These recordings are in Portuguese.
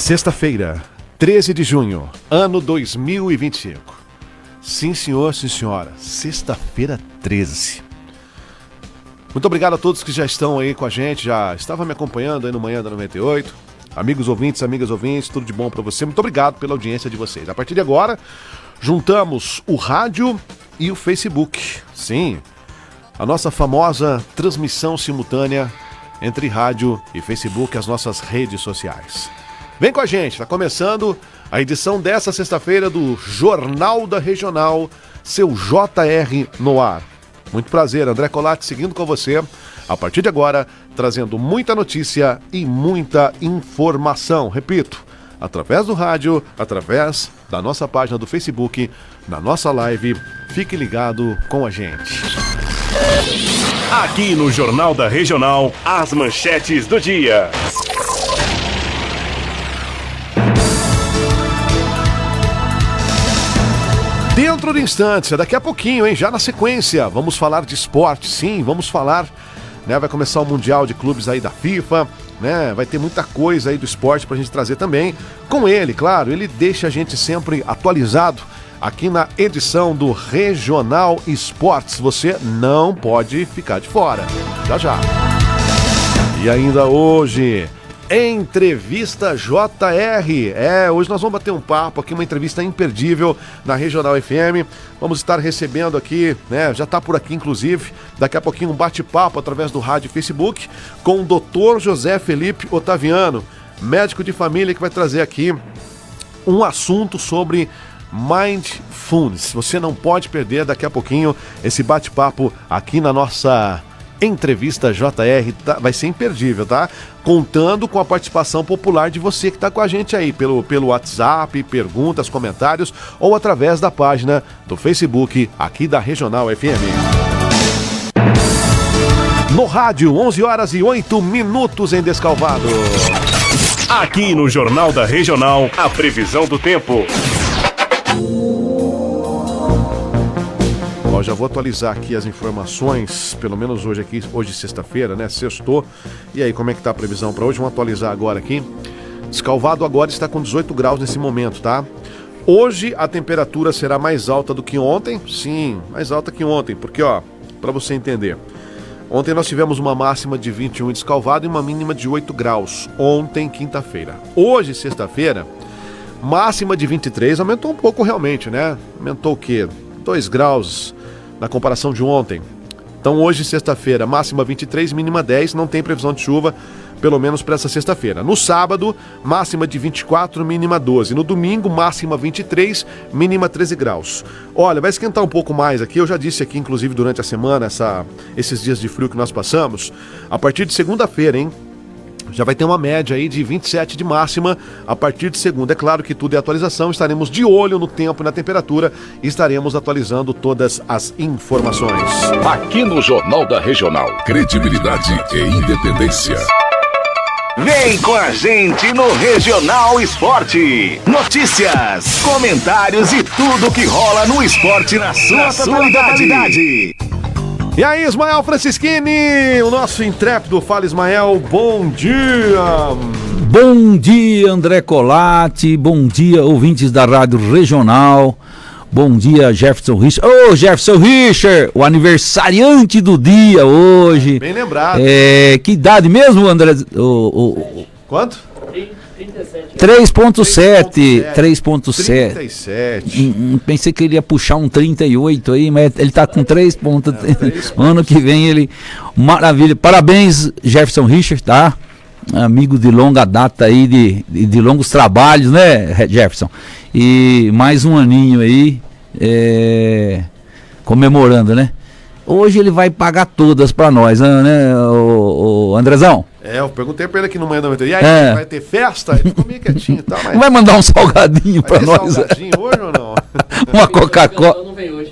Sexta-feira, 13 de junho, ano 2025. Sim, senhor, sim, senhora. Sexta-feira 13. Muito obrigado a todos que já estão aí com a gente, já estavam me acompanhando aí no Manhã da 98. Amigos ouvintes, amigas ouvintes, tudo de bom pra você. Muito obrigado pela audiência de vocês. A partir de agora, juntamos o rádio e o Facebook. Sim, a nossa famosa transmissão simultânea entre rádio e Facebook, as nossas redes sociais. Vem com a gente, está começando a edição dessa sexta-feira do Jornal da Regional, seu JR no ar. Muito prazer, André Colatti seguindo com você, a partir de agora, trazendo muita notícia e muita informação. Repito, através do rádio, através da nossa página do Facebook, na nossa live, fique ligado com a gente. Aqui no Jornal da Regional, as manchetes do dia. Dentro de instantes, daqui a pouquinho, hein? Já na sequência, vamos falar de esporte, sim, vamos falar, né? Vai começar o Mundial de Clubes aí da FIFA, né? Vai ter muita coisa aí do esporte pra gente trazer também. Com ele, claro, ele deixa a gente sempre atualizado aqui na edição do Regional Esportes. Você não pode ficar de fora. Já, já. E ainda hoje, Entrevista JR. Hoje nós vamos bater um papo aqui, uma entrevista imperdível na Regional FM. Vamos estar recebendo aqui, né? Já está por aqui, inclusive, daqui a pouquinho um bate-papo através do rádio e Facebook com o Dr. José Felipe Otaviano, médico de família, que vai trazer aqui um assunto sobre Mindfulness. Você não pode perder daqui a pouquinho esse bate-papo aqui na nossa Entrevista JR, vai ser imperdível, tá? Contando com a participação popular de você que está com a gente aí, pelo WhatsApp, perguntas, comentários, ou através da página do Facebook aqui da Regional FM. No rádio, 11h08 em Descalvado. Aqui no Jornal da Regional, a previsão do tempo. Já vou atualizar aqui as informações, pelo menos hoje sexta-feira, né? Sextou. E aí, como é que tá a previsão para hoje? Vamos atualizar agora aqui. Descalvado agora está com 18 graus nesse momento, tá? Hoje a temperatura será mais alta do que ontem. Sim, mais alta que ontem, porque ó, para você entender. Ontem nós tivemos uma máxima de 21 em Descalvado e uma mínima de 8 graus. Ontem, quinta-feira. Hoje, sexta-feira, máxima de 23, aumentou um pouco realmente, né? Aumentou o quê? 2 graus na comparação de ontem. Então hoje, sexta-feira, máxima 23, mínima 10, não tem previsão de chuva, pelo menos para essa sexta-feira. No sábado, máxima de 24, mínima 12. No domingo, máxima 23, mínima 13 graus. Olha, vai esquentar um pouco mais aqui, eu já disse aqui, inclusive, durante a semana, esses dias de frio que nós passamos. A partir de segunda-feira, hein? Já vai ter uma média aí de 27 de máxima a partir de segunda. É claro que tudo é atualização, estaremos de olho no tempo e na temperatura e estaremos atualizando todas as informações. Aqui no Jornal da Regional, credibilidade e independência. Vem com a gente no Regional Esporte. Notícias, comentários e tudo que rola no esporte na sua totalidade. E aí, Ismael Francischini, o nosso intrépido. Fala, Ismael, bom dia! Bom dia, André Colatti, bom dia, ouvintes da Rádio Regional, bom dia, Jefferson Richer. Ô, Jefferson Richer, o aniversariante do dia hoje. Bem lembrado. Que idade mesmo, André? Quanto? 3.7. 37. Pensei que ele ia puxar um 38 aí, mas ele tá com 3. Ano que vem ele... Maravilha. Parabéns, Jefferson Richer, tá? Amigo de longa data aí, de longos trabalhos, né, Jefferson? E mais um aninho aí, comemorando, né? Hoje ele vai pagar todas pra nós, né, o Andrezão? Eu perguntei pra ele aqui no Manhã da 98. E aí, vai ter festa? Ele ficou meio quietinho e tal, mas... Vai mandar um salgadinho pra nós? Vai ter salgadinho hoje ou não? Uma Coca-Cola. Não vem hoje.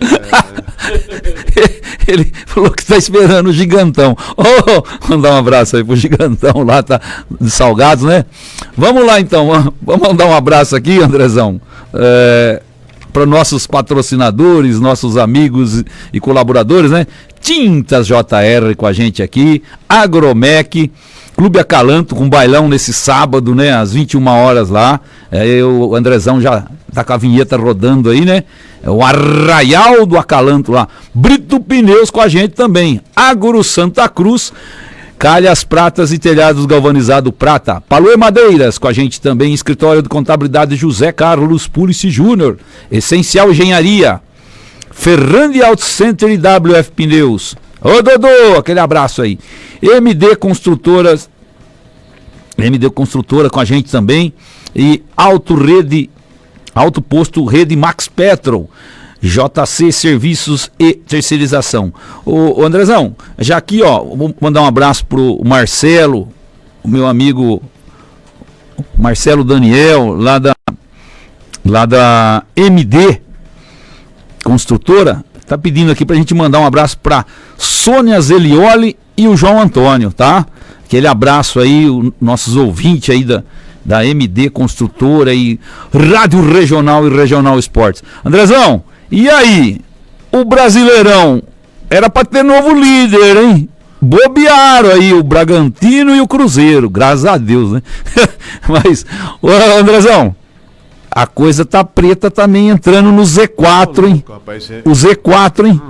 Ele falou que tá esperando o Gigantão. Mandar um abraço aí pro Gigantão lá, tá de salgados, né? Vamos lá então, vamos mandar um abraço aqui, Andrezão. Para nossos patrocinadores, nossos amigos e colaboradores, né? Tintas JR com a gente aqui, Agromec, Clube Acalanto com bailão nesse sábado, né? Às 21 horas lá. O Andrezão já tá com a vinheta rodando aí, né? É o Arraial do Acalanto lá. Brito Pneus com a gente também. Agro Santa Cruz. Calhas Pratas e Telhados Galvanizado Prata. Paluê Madeiras com a gente também. Escritório de Contabilidade José Carlos Pulici Júnior. Essencial Engenharia. Ferrandi Auto Center e WF Pneus. Ô Dodô, aquele abraço aí. MD Construtora com a gente também. E Auto Posto Rede Max Petrol. JC Serviços e Terceirização. Ô Andrezão, já aqui, ó, vou mandar um abraço pro Marcelo, o meu amigo Marcelo Daniel, lá da MD Construtora, tá pedindo aqui pra gente mandar um abraço pra Sônia Zelioli e o João Antônio, tá? Aquele abraço aí, nossos ouvintes aí da MD Construtora e Rádio Regional e Regional Esportes. Andrezão, e aí, o Brasileirão era para ter novo líder, hein? Bobearam aí o Bragantino e o Cruzeiro, graças a Deus, né? Mas, ô Andrezão, a coisa tá preta também entrando no Z4, hein? Rapaz, o Z4, hein?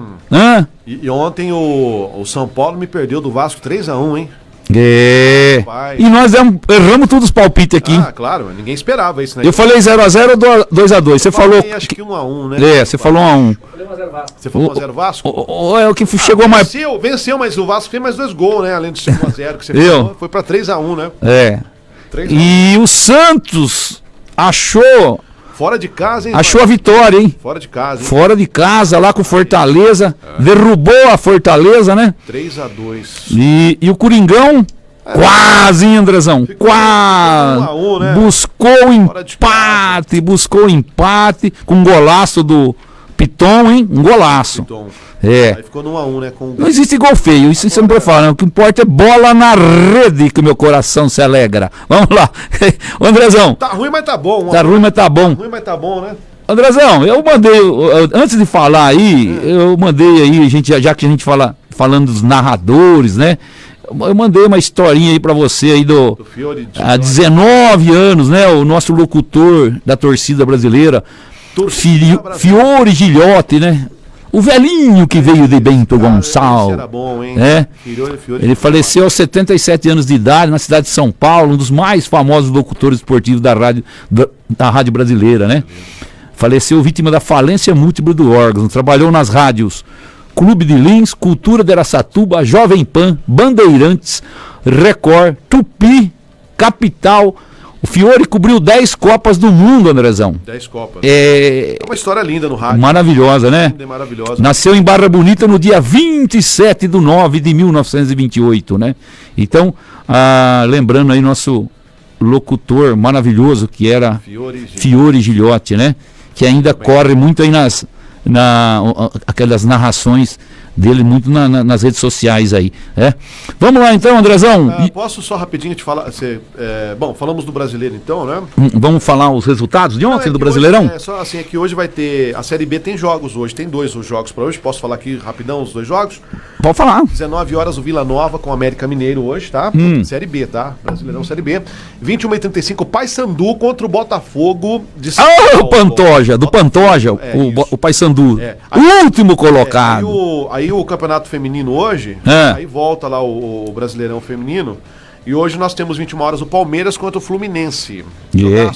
E ontem o São Paulo me perdeu do Vasco 3-1, hein? E nós erramos todos os palpites aqui. Ah, claro, ninguém esperava isso, né? Eu falei 0x0 ou 2x2. Você falou. Acho que 1x1, né? Você falou 1x1. Você falou 1x0 Vasco? É o que chegou mais. Venceu, mas o Vasco fez mais 2 gols, né? Além do 5x0 que você falou. Foi pra 3x1, né? 3-1. E o Santos achou. Fora de casa, hein? Achou a vitória, hein? Fora de casa, hein? Fora de casa, lá com o Fortaleza. Derrubou a Fortaleza, né? 3-2. E o Coringão, quase, hein, Andrezão? Quase. 1-1, né? Buscou empate com um golaço do Piton, hein? Um golaço. Aí ficou no 1x1, né? Não existe gol feio, isso você não pode falar, né? O que importa é bola na rede que o meu coração se alegra. Vamos lá. Ô, Andrezão. Tá ruim, mas tá bom. Tá ruim, mas tá bom. Tá ruim, mas tá bom, né? Andrezão, eu mandei, antes de falar aí, eu mandei aí, já que a gente falando dos narradores, né? Eu mandei uma historinha aí pra você aí do há 19 anos, né? O nosso locutor da torcida brasileira, Fiore Gilhote, né? O velhinho que veio de Bento Gonçalves. Era bom, hein? Ele faleceu aos 77 anos de idade na cidade de São Paulo, um dos mais famosos locutores esportivos da rádio brasileira, né? Faleceu vítima da falência múltipla do órgão. Trabalhou nas rádios Clube de Lins, Cultura de Araçatuba, Jovem Pan, Bandeirantes, Record, Tupi, Capital. O Fiore cobriu 10 Copas do Mundo, Andrezão. 10 Copas. É uma história linda no rádio. Maravilhosa, né? Maravilhosa. Nasceu em Barra Bonita no dia 27 de 9 de 1928, né? Então, lembrando aí nosso locutor maravilhoso que era Fiore Gilhote, né? Que ainda corre muito aí aquelas narrações dele muito nas redes sociais aí, Vamos lá então, Andrezão. Posso só rapidinho te falar, bom, falamos do brasileiro então, né? Vamos falar os resultados de ontem do Brasileirão? Hoje, só assim, é que hoje vai ter, a Série B tem jogos hoje, tem 2 jogos para hoje, posso falar aqui rapidão os 2 jogos? Pode falar. 19 horas o Vila Nova com o América Mineiro hoje, tá? Série B, tá? Brasileirão Série B. 21h35, Paysandu contra o Botafogo de São Paulo. Do Pantoja, o Paysandu. O último colocado. Aí o campeonato feminino hoje, aí volta lá o Brasileirão feminino, e hoje nós temos 21 horas o Palmeiras contra o Fluminense.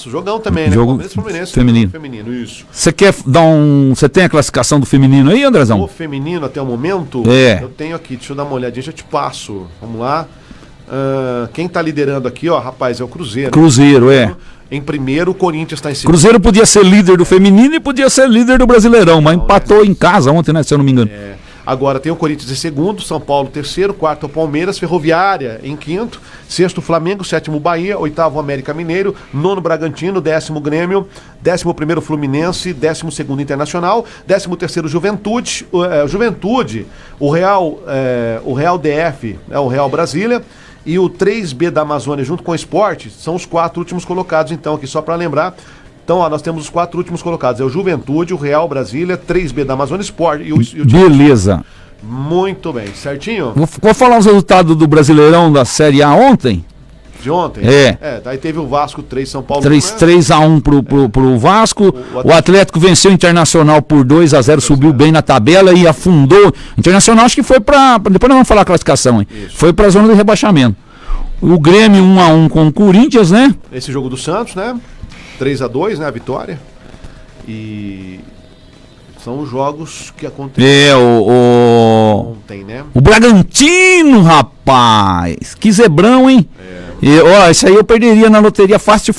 Jogão também, né? Palmeiras e Fluminense feminino, isso. Você quer dar você tem a classificação do feminino aí, Andrezão? O feminino até o momento, eu tenho aqui, deixa eu dar uma olhadinha, já te passo. Vamos lá. Quem tá liderando aqui, ó, rapaz, é o Cruzeiro. Cruzeiro, Em primeiro, o Corinthians está em segundo. Cruzeiro podia ser líder do feminino e podia ser líder do Brasileirão, mas empatou em casa ontem, né, se eu não me engano. Agora tem o Corinthians em segundo, São Paulo terceiro, quarto o Palmeiras, Ferroviária em quinto, sexto Flamengo, sétimo Bahia, oitavo América Mineiro, nono Bragantino, 10º Grêmio, 11º Fluminense, 12º Internacional, 13º Juventude, o Real DF, o Real Brasília, e o 3B da Amazônia junto com o Sport são os 4 últimos colocados, então, aqui só para lembrar. Então, nós temos os 4 últimos colocados. É o Juventude, o Real Brasília, 3B da Amazônia Sport e o Beleza. Muito bem, certinho? Vou falar os resultados do Brasileirão da Série A ontem. De ontem? Daí teve o Vasco 3, São Paulo 3-1 pro Vasco. O Atlético venceu o Internacional por 2-0, subiu bem na tabela e afundou. O Internacional acho que foi pra. Depois nós vamos falar a classificação, hein? Isso. Foi pra zona de rebaixamento. O Grêmio 1-1 com o Corinthians, né? Esse jogo do Santos, né? 3-2, né? A vitória. E são os jogos que aconteceram ontem, né? O Bragantino, rapaz! Que zebrão, hein? Isso aí eu perderia na loteria fácil.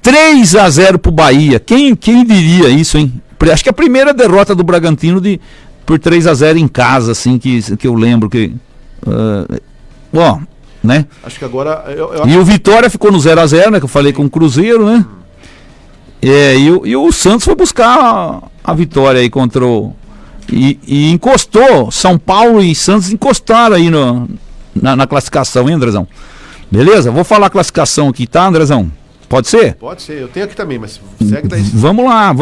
3-0 pro Bahia. Quem diria isso, hein? Acho que a primeira derrota do Bragantino por 3-0 em casa, assim, que eu lembro que. Né? Acho que agora. E o Vitória ficou no 0-0, né? Que eu falei com o Cruzeiro, né? E o Santos foi buscar a vitória aí contra o. E encostou. São Paulo e Santos encostaram aí na classificação, hein, Andrezão? Beleza? Vou falar a classificação aqui, tá, Andrezão? Pode ser? Pode ser. Eu tenho aqui também, mas segue daí. Vamos lá.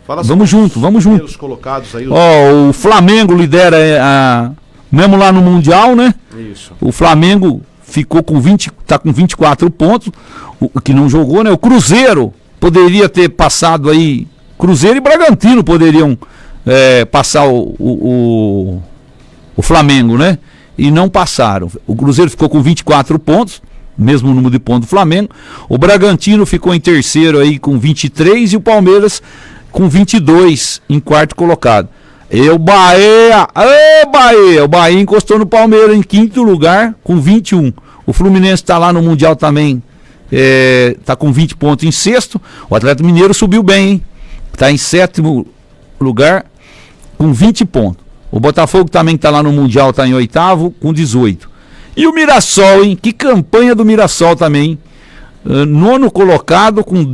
Fala vamos junto. Os colocados aí. O Flamengo lidera mesmo lá no Mundial, né? Isso. O Flamengo ficou tá com 24 pontos, o que não jogou, né? O Cruzeiro poderia ter passado aí, Cruzeiro e Bragantino poderiam passar o Flamengo, né? E não passaram. O Cruzeiro ficou com 24 pontos, mesmo número de pontos do Flamengo. O Bragantino ficou em terceiro aí com 23 e o Palmeiras com 22 em quarto colocado. O Bahia encostou no Palmeiras em quinto lugar com 21. O Fluminense está lá no Mundial também, está com 20 pontos em sexto. O Atlético Mineiro subiu bem, hein? Está em sétimo lugar com 20 pontos. O Botafogo também está lá no Mundial, está em oitavo com 18. E o Mirassol, hein? Que campanha do Mirassol também. Nono colocado com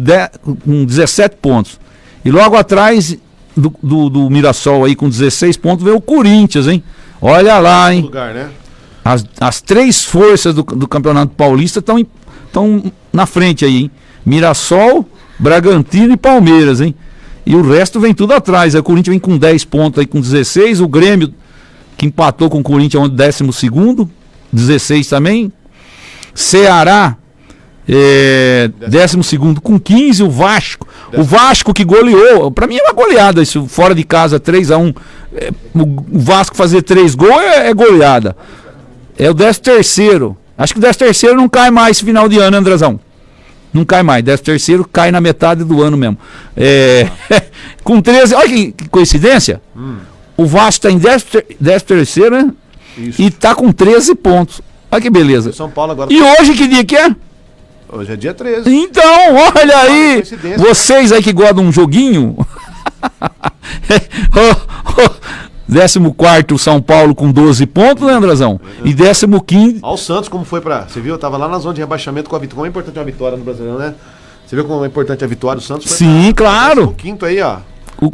17 pontos. E logo atrás do Mirassol aí com 16 pontos veio o Corinthians, hein? Olha lá, hein? Lugar, né? As três forças do Campeonato Paulista estão na frente aí, hein? Mirassol, Bragantino e Palmeiras, hein? E o resto vem tudo atrás. O Corinthians vem com 10 pontos aí com 16. O Grêmio, que empatou com o Corinthians, é o 12º, 16 também. Ceará, 12º com 15. O Vasco que goleou. Pra mim é uma goleada isso, fora de casa, 3-1. O Vasco fazer 3 gols é goleada. É o 13º. Acho que o 13º não cai mais esse final de ano, Andrezão. Não cai mais, 13º cai na metade do ano mesmo. Com 13, olha que coincidência. O Vasco está em 13º, né? Isso. E tá com 13 pontos. Olha que beleza. São Paulo agora. E hoje que dia que é? Hoje é dia 13. Então, olha aí. Vocês aí que gostam de um joguinho. 14º São Paulo com 12 pontos, né, Andrezão? E 15º. Olha o Santos como foi pra... Você viu? Eu tava lá na zona de rebaixamento com a vitória. Como é importante uma vitória no Brasileirão, né? Você viu como é importante a vitória do Santos? Sim, claro. O quinto aí, ó.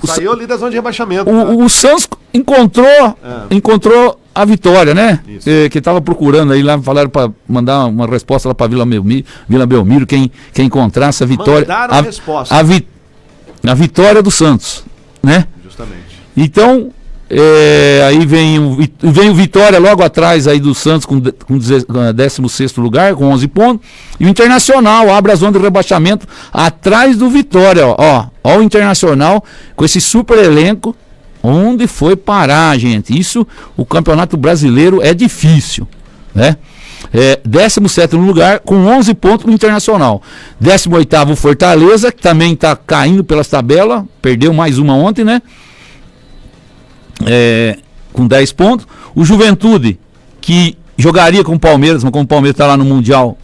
Saiu ali da zona de rebaixamento. O Santos encontrou a vitória, né? Que tava procurando aí lá, falaram pra mandar uma resposta lá pra Vila Belmiro, quem encontrasse a vitória. Mandaram a resposta. A vitória do Santos, né? Justamente. Então, aí vem o Vitória logo atrás aí do Santos com 16º lugar, com 11 pontos. E o Internacional abre a zona de rebaixamento atrás do Vitória. Ó o Internacional com esse super elenco. Onde foi parar, gente? Isso, o Campeonato Brasileiro é difícil, né? 17º lugar com 11 pontos no Internacional. 18º Fortaleza, que também está caindo pelas tabelas. Perdeu mais uma ontem, né? Com 10 pontos. O Juventude, que jogaria com o Palmeiras, mas como o Palmeiras está lá no Mundial,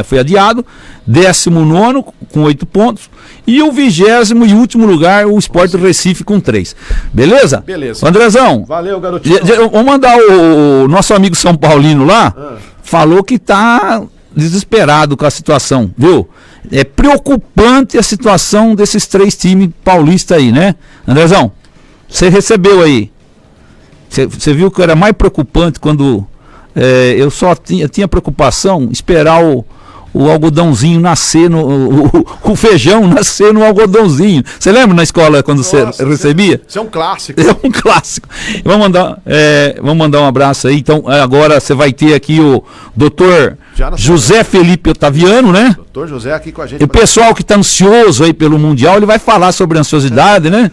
foi adiado. 19º com 8 pontos. E o 20º e último lugar, o Sport Recife com 3. Beleza? Beleza. Andrezão. Valeu, garotinho. Vamos mandar o nosso amigo São Paulino lá. Falou que tá desesperado com a situação, viu? É preocupante a situação desses 3 times paulistas aí, né? Andrezão, você recebeu aí. Você viu que era mais preocupante quando eu só tinha preocupação esperar o algodãozinho nascer o feijão nascer no algodãozinho. Você lembra na escola quando você recebia? Isso é um clássico. É um clássico. Vamos mandar um abraço aí. Então, agora você vai ter aqui o doutor José Felipe Otaviano, né? Doutor José aqui com a gente. E o pessoal que está ansioso aí pelo Mundial, ele vai falar sobre ansiosidade, né?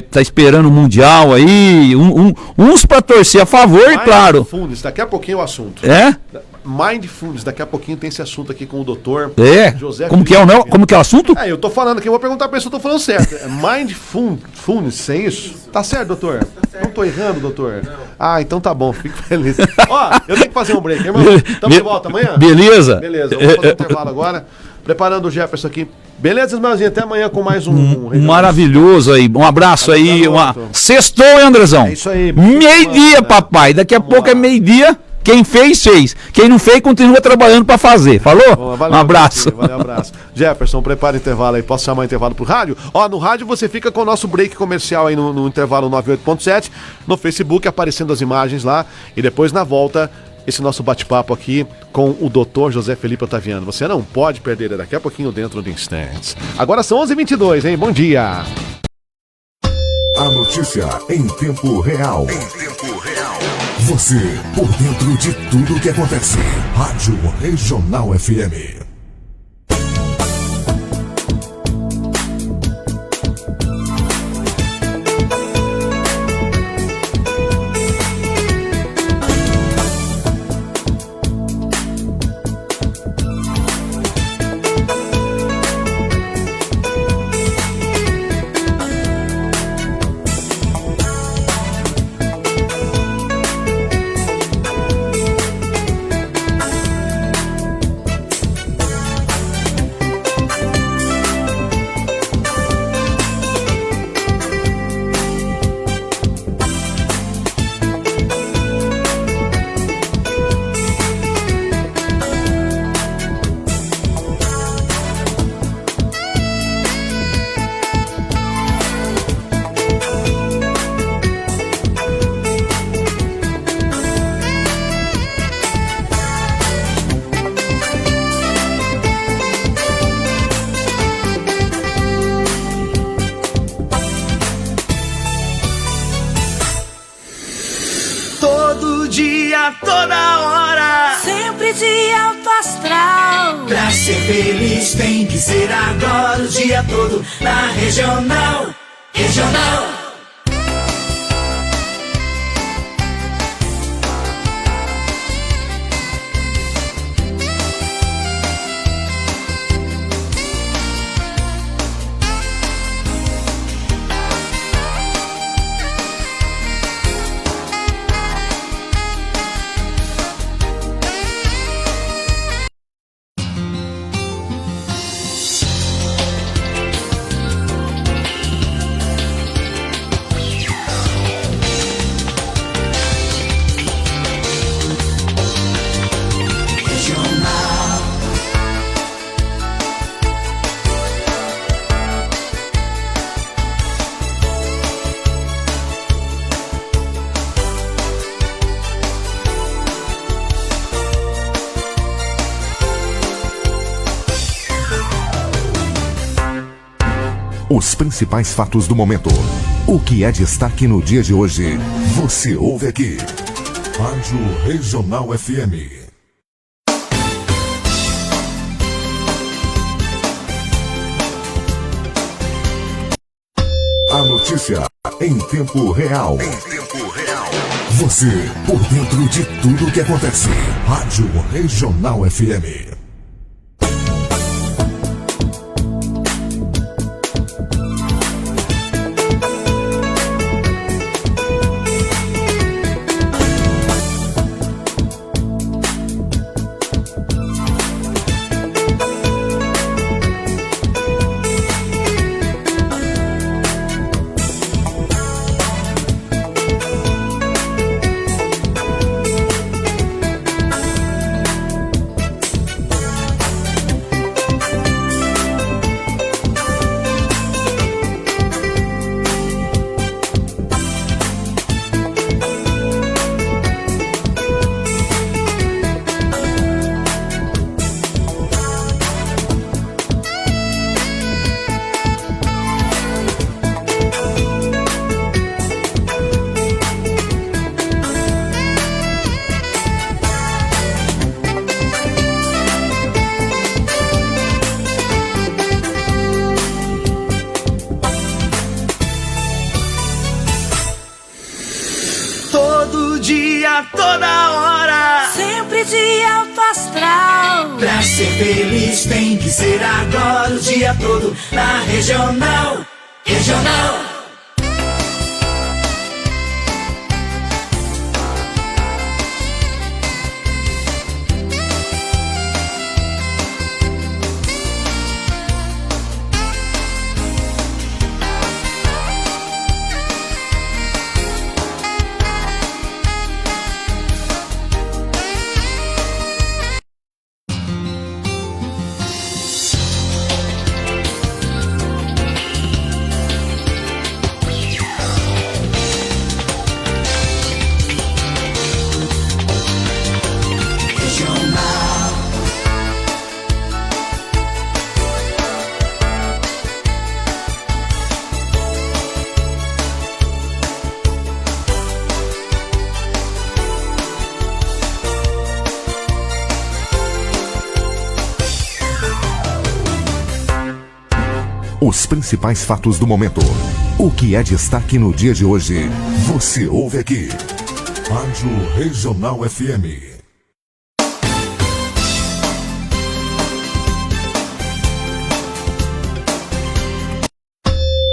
Tá esperando o Mundial aí, uns para torcer a favor, e claro. Mindfulness, daqui a pouquinho é o assunto. Mindfulness, daqui a pouquinho tem esse assunto aqui com o doutor José. Como que é o assunto? Eu tô falando aqui, eu vou perguntar pra ele se eu tô falando certo. Mindfulness, é isso? Tá certo, doutor? Não tô errando, doutor? Não. Então tá bom, fico feliz. Eu tenho que fazer um break, irmão. Tamo de volta amanhã? Beleza. Beleza, vamos fazer um intervalo agora. Preparando o Jefferson aqui. Beleza, irmãozinho? Até amanhã com mais um maravilhoso aí. Um abraço aí. Sextou, hein, Andrezão? É isso aí. Meio-dia, papai. Daqui a pouco é meio-dia. Quem fez, fez. Quem não fez, continua trabalhando para fazer. Falou? Valeu, um abraço. Valeu, um abraço. Jefferson, prepara o intervalo aí. Posso chamar o intervalo pro rádio? No rádio você fica com o nosso break comercial aí no intervalo 98.7. No Facebook, aparecendo as imagens lá. E depois, na volta, esse nosso bate-papo aqui com o Dr. José Felipe Otaviano. Você não pode perder daqui a pouquinho dentro de instantes. Agora são 11h22, hein? Bom dia. A notícia em tempo real. Você por dentro de tudo que acontece. Rádio Regional FM. Toda hora, sempre de alto astral. Pra ser feliz tem que ser agora o dia todo na Regional. Os principais fatos do momento. O que é destaque no dia de hoje, você ouve aqui. Rádio Regional FM. A notícia em tempo real. Você por dentro de tudo que acontece. Rádio Regional FM. astral. Pra ser feliz tem que ser agora o dia todo na Regional. Regional. Os principais fatos do momento. O que é destaque no dia de hoje, você ouve aqui. Rádio Regional FM.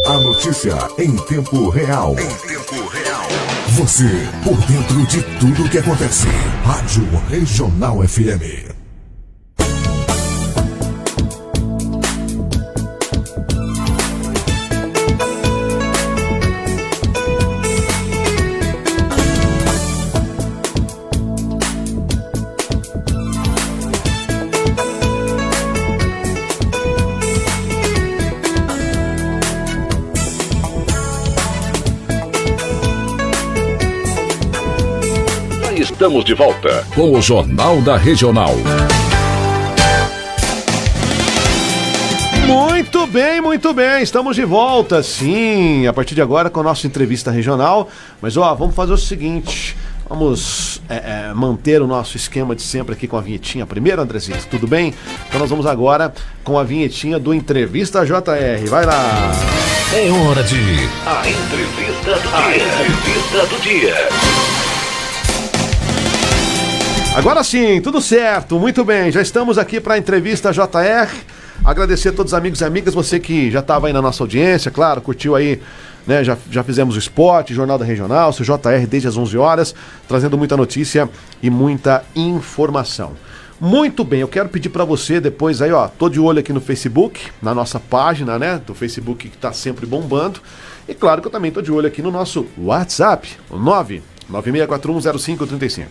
A notícia em tempo real. Você por dentro de tudo que acontece. Rádio Regional FM. Estamos de volta com o Jornal da Regional. Muito bem, estamos de volta, sim, a partir de agora com a nossa entrevista regional. Mas vamos fazer o seguinte, vamos manter o nosso esquema de sempre aqui com a vinhetinha primeiro, Andrezito, tudo bem? Então nós vamos agora com a vinhetinha do Entrevista JR, vai lá! É hora de... A entrevista do dia. Agora sim, tudo certo, muito bem, já estamos aqui para a Entrevista JR. Agradecer a todos os amigos e amigas, você que já estava aí na nossa audiência, claro, curtiu aí, né? Já fizemos o spot, Jornal da Regional, seu JR desde as 11 horas, trazendo muita notícia e muita informação. Muito bem, eu quero pedir para você depois aí, tô de olho aqui no Facebook, na nossa página, né, do Facebook que está sempre bombando. E claro que eu também estou de olho aqui no nosso WhatsApp, o 996410535.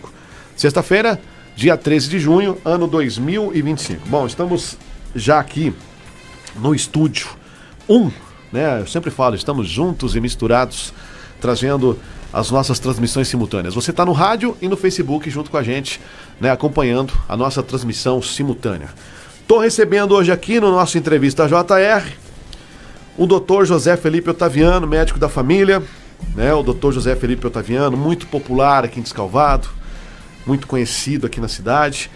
Sexta-feira, dia 13 de junho, ano 2025. Bom, estamos já aqui no estúdio 1, né? Eu sempre falo, estamos juntos e misturados, trazendo as nossas transmissões simultâneas. Você está no rádio e no Facebook junto com a gente, né? Acompanhando a nossa transmissão simultânea. Estou recebendo hoje aqui no nosso Entrevista JR o Dr. José Felipe Otaviano, médico da família, né? O Dr. José Felipe Otaviano, muito popular aqui em Descalvado, muito conhecido aqui na cidade.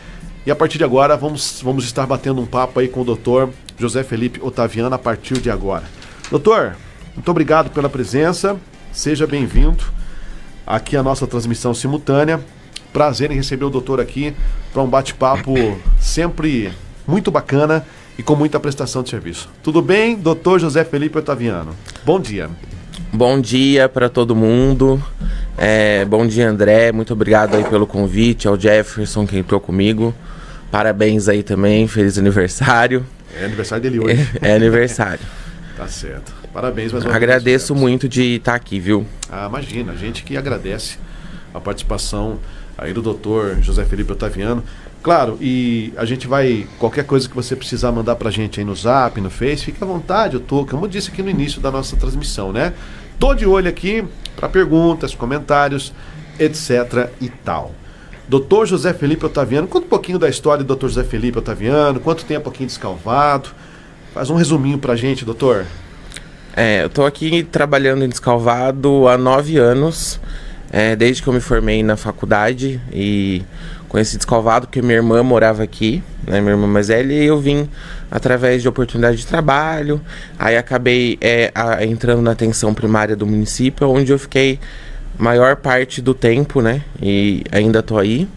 E a partir de agora vamos estar batendo um papo aí com o doutor José Felipe Otaviano a partir de agora. Doutor, muito obrigado pela presença, seja bem-vindo aqui à nossa transmissão simultânea. Prazer em receber o doutor aqui para um bate-papo sempre muito bacana e com muita prestação de serviço. Tudo bem, doutor José Felipe Otaviano? Bom dia. Bom dia para todo mundo. Bom dia, André. Muito obrigado aí pelo convite. Ao Jefferson que entrou comigo. Parabéns aí também. Feliz aniversário. É aniversário dele hoje. É aniversário. Tá certo. Parabéns mais uma vez. Agradeço muito de estar aqui, viu? Imagina, a gente que agradece a participação aí do doutor José Felipe Otaviano. Claro, e a gente vai, qualquer coisa que você precisar mandar pra gente aí no Zap, no Face, fique à vontade, eu tô, como eu disse aqui no início da nossa transmissão, né? Tô de olho aqui para perguntas, comentários, etc e tal. Doutor José Felipe Otaviano, conta um pouquinho da história do doutor José Felipe Otaviano, quanto tempo aqui em Descalvado, faz um resuminho pra gente, doutor. Eu tô aqui trabalhando em Descalvado há 9 anos, desde que eu me formei na faculdade e conheci Descalvado porque minha irmã morava aqui, né, minha irmã mais velha, e eu vim através de oportunidade de trabalho. Aí acabei entrando na atenção primária do município, onde eu fiquei maior parte do tempo, né, e ainda tô aí.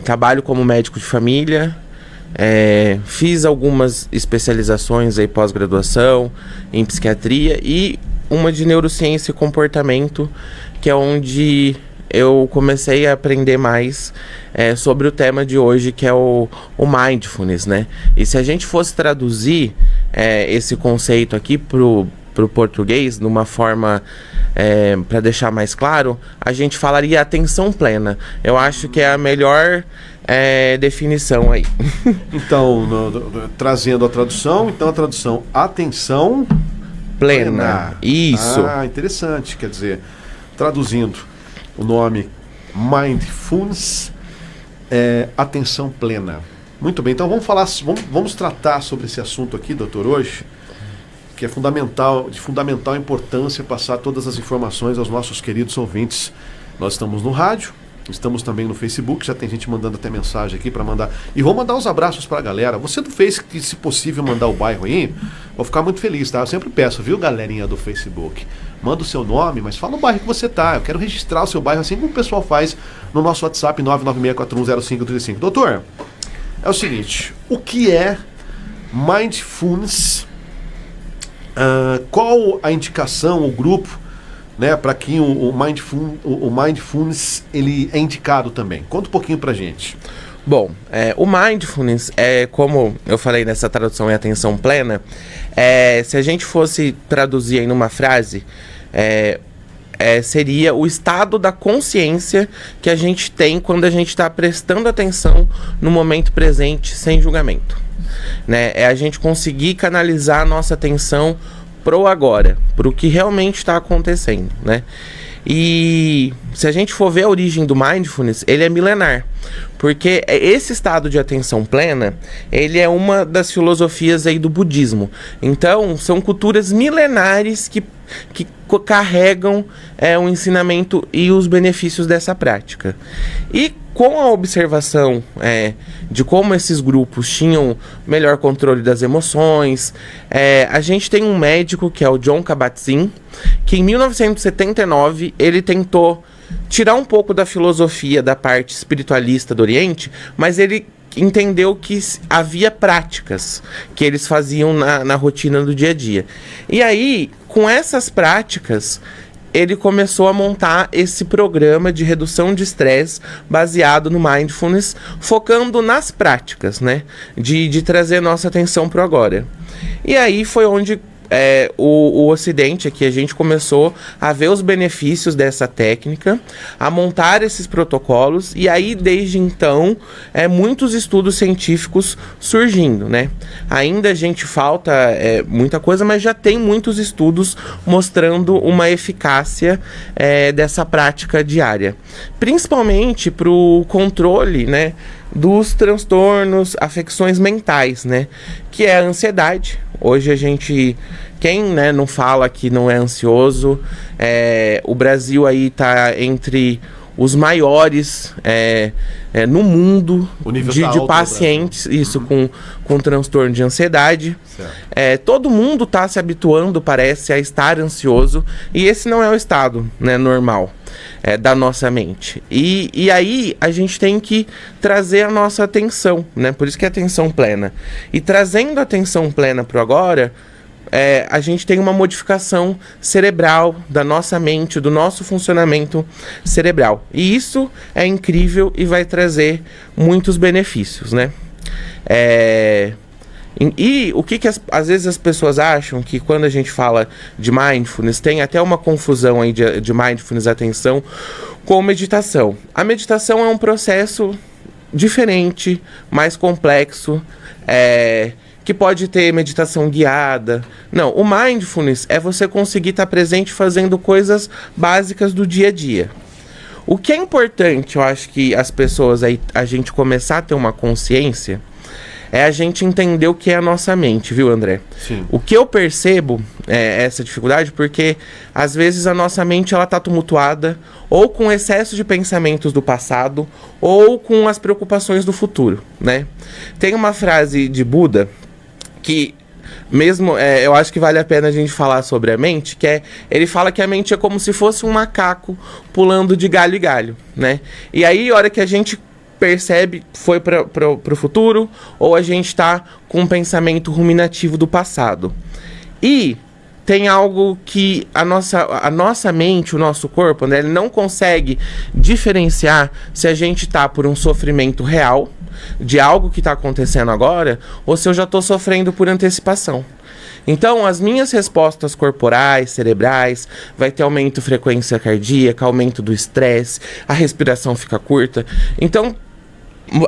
Trabalho como médico de família, fiz algumas especializações aí pós-graduação em psiquiatria e uma de neurociência e comportamento, que é onde eu comecei a aprender mais sobre o tema de hoje, que é o mindfulness, né? E se a gente fosse traduzir esse conceito aqui pro português, de uma forma para deixar mais claro, a gente falaria atenção plena. Eu acho que é a melhor definição aí. Então, trazendo a tradução, atenção plena. Isso. Interessante, quer dizer, traduzindo o nome Mindfulness, atenção plena. Muito bem, então vamos tratar sobre esse assunto aqui, doutor, hoje, que é de fundamental importância passar todas as informações aos nossos queridos ouvintes. Nós estamos no rádio, estamos também no Facebook, já tem gente mandando até mensagem aqui para mandar. E vou mandar uns abraços para a galera. Você do Face, que se possível mandar o bairro aí, vou ficar muito feliz, tá? Eu sempre peço, viu, galerinha do Facebook? Manda o seu nome, mas fala o bairro que você tá. Eu quero registrar o seu bairro, assim como o pessoal faz no nosso WhatsApp 996410535. Doutor, é o seguinte, o que é Mindfulness? Qual a indicação, o grupo, né, para quem o Mindfulness ele é indicado também? Conta um pouquinho pra gente. Bom, o Mindfulness, como eu falei nessa tradução, é atenção plena. Se a gente fosse traduzir aí numa frase, seria o estado da consciência que a gente tem quando a gente está prestando atenção no momento presente, sem julgamento. Né? É a gente conseguir canalizar a nossa atenção pro agora, pro que realmente está acontecendo, né? E se a gente for ver a origem do Mindfulness, ele é milenar, porque esse estado de atenção plena, ele é uma das filosofias aí do budismo. Então, são culturas milenares que carregam o ensinamento e os benefícios dessa prática. E com a observação de como esses grupos tinham melhor controle das emoções, a gente tem um médico, que é o Jon Kabat-Zinn, que em 1979 ele tentou tirar um pouco da filosofia da parte espiritualista do Oriente, mas ele entendeu que havia práticas que eles faziam na rotina do dia a dia. E aí, com essas práticas, ele começou a montar esse programa de redução de estresse baseado no Mindfulness, focando nas práticas, né? De trazer nossa atenção para o agora. E aí foi onde o Ocidente aqui, a gente começou a ver os benefícios dessa técnica, a montar esses protocolos, e aí desde então muitos estudos científicos surgindo, né? Ainda a gente falta muita coisa, mas já tem muitos estudos mostrando uma eficácia dessa prática diária, principalmente para o controle, né, dos transtornos, afecções mentais, né, que é a ansiedade. Hoje quem, né, não fala que não é ansioso, o Brasil aí tá entre os maiores no mundo de pacientes, isso, com transtorno de ansiedade. Todo mundo está se habituando, parece, a estar ansioso, e esse não é o estado, né, normal da nossa mente. E aí a gente tem que trazer a nossa atenção, né? Por isso que é atenção plena. E trazendo a atenção plena para o agora, a gente tem uma modificação cerebral da nossa mente, do nosso funcionamento cerebral. E isso é incrível e vai trazer muitos benefícios, né? E o que às vezes as pessoas acham que quando a gente fala de mindfulness, tem até uma confusão aí de mindfulness, atenção, com meditação. A meditação é um processo diferente, mais complexo, que pode ter meditação guiada. Não, o mindfulness é você conseguir estar presente fazendo coisas básicas do dia a dia. O que é importante, eu acho que as pessoas aí, a gente começar a ter uma consciência, é a gente entender o que é a nossa mente, viu, André? Sim. O que eu percebo essa dificuldade, porque às vezes a nossa mente ela tá tumultuada, ou com excesso de pensamentos do passado, ou com as preocupações do futuro, né? Tem uma frase de Buda que mesmo, eu acho que vale a pena a gente falar sobre a mente, que ele fala que a mente é como se fosse um macaco pulando de galho em galho, né? E aí, a hora que a gente percebe foi para o futuro, ou a gente está com um pensamento ruminativo do passado. E tem algo que a nossa mente, o nosso corpo, né, ele não consegue diferenciar se a gente está por um sofrimento real, de algo que está acontecendo agora, ou se eu já estou sofrendo por antecipação. Então, as minhas respostas corporais, cerebrais, vai ter aumento de frequência cardíaca, aumento do estresse, a respiração fica curta. Então,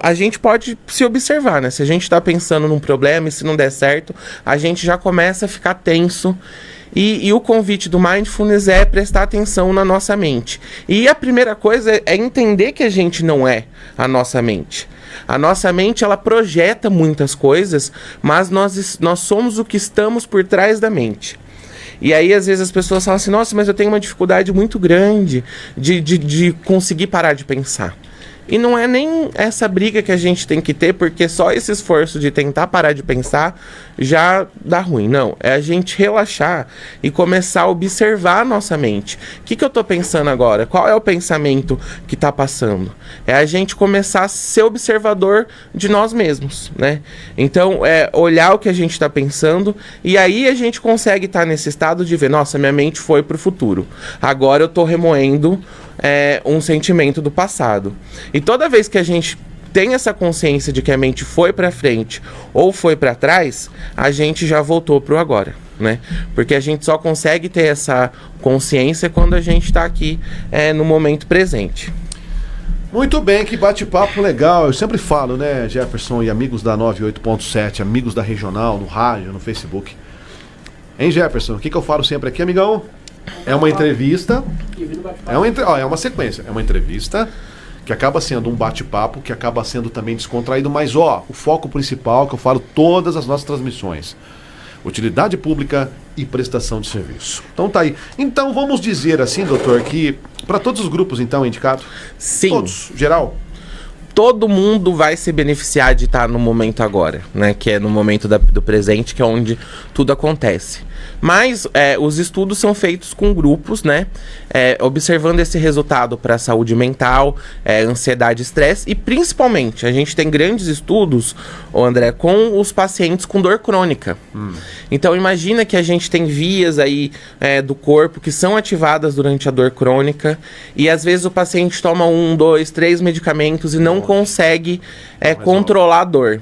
a gente pode se observar, né? Se a gente está pensando num problema e se não der certo, a gente já começa a ficar tenso. E o convite do Mindfulness é prestar atenção na nossa mente. E a primeira coisa é entender que a gente não é a nossa mente. A nossa mente, ela projeta muitas coisas, mas nós somos o que estamos por trás da mente. E aí, às vezes, as pessoas falam assim, nossa, mas eu tenho uma dificuldade muito grande de conseguir parar de pensar. E não é nem essa briga que a gente tem que ter, porque só esse esforço de tentar parar de pensar já dá ruim. Não, é a gente relaxar e começar a observar a nossa mente. O que eu tô pensando agora? Qual é o pensamento que tá passando? É a gente começar a ser observador de nós mesmos, né? Então, é olhar o que a gente tá pensando e aí a gente consegue estar nesse estado de ver, nossa, minha mente foi pro futuro. Agora eu tô remoendo um sentimento do passado. E toda vez que a gente tem essa consciência de que a mente foi para frente ou foi para trás, a gente já voltou pro agora, né? Porque a gente só consegue ter essa consciência quando a gente está aqui no momento presente. Muito bem, que bate-papo legal. Eu sempre falo, né, Jefferson e amigos da 98.7, amigos da Regional, no rádio, no Facebook. Hein, Jefferson? O que eu falo sempre aqui, amigão? É uma entrevista, é uma sequência, é uma entrevista que acaba sendo um bate-papo, que acaba sendo também descontraído, mas o foco principal que eu falo todas as nossas transmissões, utilidade pública e prestação de serviço. Então tá aí. Então vamos dizer assim, doutor, que para todos os grupos então indicado? Sim. Todos, geral? Todo mundo vai se beneficiar de estar no momento agora, né? Que é no momento do presente, que é onde tudo acontece. Mas os estudos são feitos com grupos, né? Observando esse resultado para a saúde mental, ansiedade, estresse e principalmente, a gente tem grandes estudos, André, com os pacientes com dor crônica. Então imagina que a gente tem vias aí do corpo que são ativadas durante a dor crônica e às vezes o paciente toma 1, 2, 3 medicamentos e não consegue controlar a dor.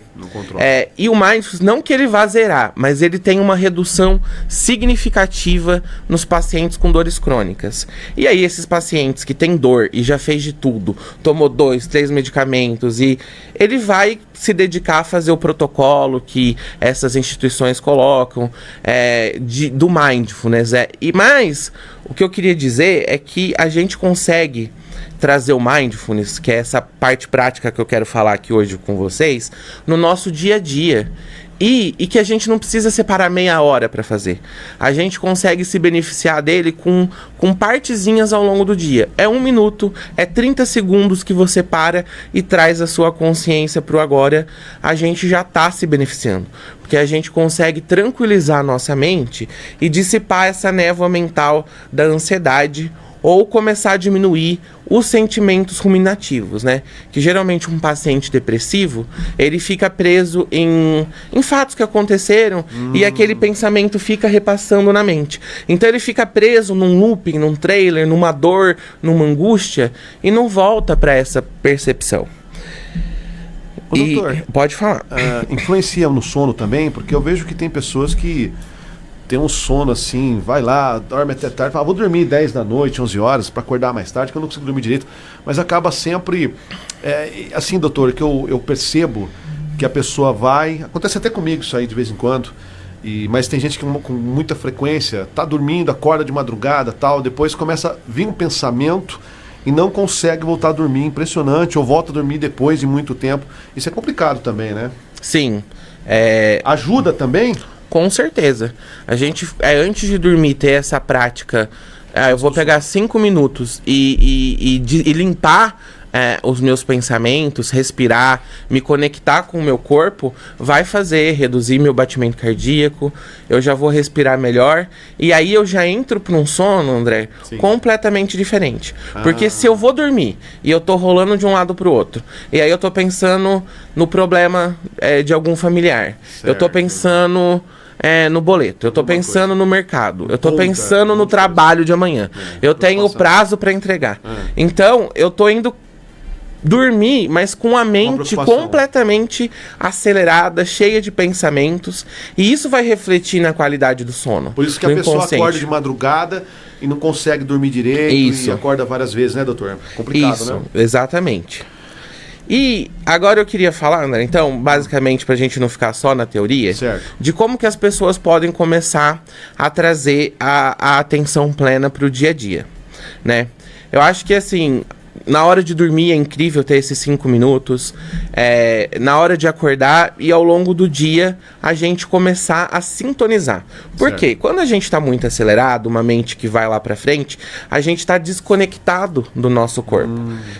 E o Mindfulness, não que ele vá zerar, mas ele tem uma redução significativa nos pacientes com dores crônicas. E aí esses pacientes que têm dor e já fez de tudo, tomou 2, 3 medicamentos e ele vai se dedicar a fazer o protocolo que essas instituições colocam do Mindfulness. Mas o que eu queria dizer é que a gente consegue trazer o Mindfulness, que é essa parte prática que eu quero falar aqui hoje com vocês, no nosso dia a dia. E que a gente não precisa separar meia hora para fazer. A gente consegue se beneficiar dele com partezinhas ao longo do dia. É 1 minuto, é 30 segundos que você para e traz a sua consciência pro agora. A gente já tá se beneficiando. Porque a gente consegue tranquilizar a nossa mente e dissipar essa névoa mental da ansiedade ou começar a diminuir os sentimentos ruminativos, né? Que geralmente um paciente depressivo, ele fica preso em fatos que aconteceram e aquele pensamento fica repassando na mente. Então ele fica preso num looping, num trailer, numa dor, numa angústia e não volta para essa percepção. Doutor, pode falar. Influencia no sono também? Porque eu vejo que tem pessoas que tem um sono assim, vai lá, dorme até tarde, fala, vou dormir 10 da noite, 11 horas, para acordar mais tarde, que eu não consigo dormir direito. Mas acaba sempre, assim, doutor, que eu percebo que a pessoa vai, acontece até comigo isso aí de vez em quando, mas tem gente que com muita frequência tá dormindo, acorda de madrugada, tal, depois começa a vir um pensamento e não consegue voltar a dormir, impressionante, ou volta a dormir depois de muito tempo. Isso é complicado também, né? Sim. Ajuda também? Com certeza. A gente, antes de dormir, ter essa prática, eu vou pegar 5 minutos e limpar os meus pensamentos, respirar, me conectar com o meu corpo, vai fazer reduzir meu batimento cardíaco, eu já vou respirar melhor, e aí eu já entro para um sono, André, completamente diferente. Porque se eu vou dormir e eu tô rolando de um lado pro outro, e aí eu tô pensando no problema de algum familiar, eu tô pensando no boleto, eu tô pensando no mercado, eu tô pensando no trabalho de amanhã, eu tenho prazo para entregar. Então, eu tô indo dormir, mas com a mente completamente acelerada, cheia de pensamentos, e isso vai refletir na qualidade do sono. Por isso que a pessoa acorda de madrugada e não consegue dormir direito, e acorda várias vezes, né, doutor? Complicado, né? Exatamente. E agora eu queria falar, André, então, basicamente, pra gente não ficar só na teoria, de como que as pessoas podem começar a trazer a atenção plena pro dia a dia, né? Eu acho que, assim, na hora de dormir é incrível ter esses 5 minutos, na hora de acordar e ao longo do dia a gente começar a sintonizar. Por quê? Quando a gente está muito acelerado, uma mente que vai lá para frente, a gente está desconectado do nosso corpo.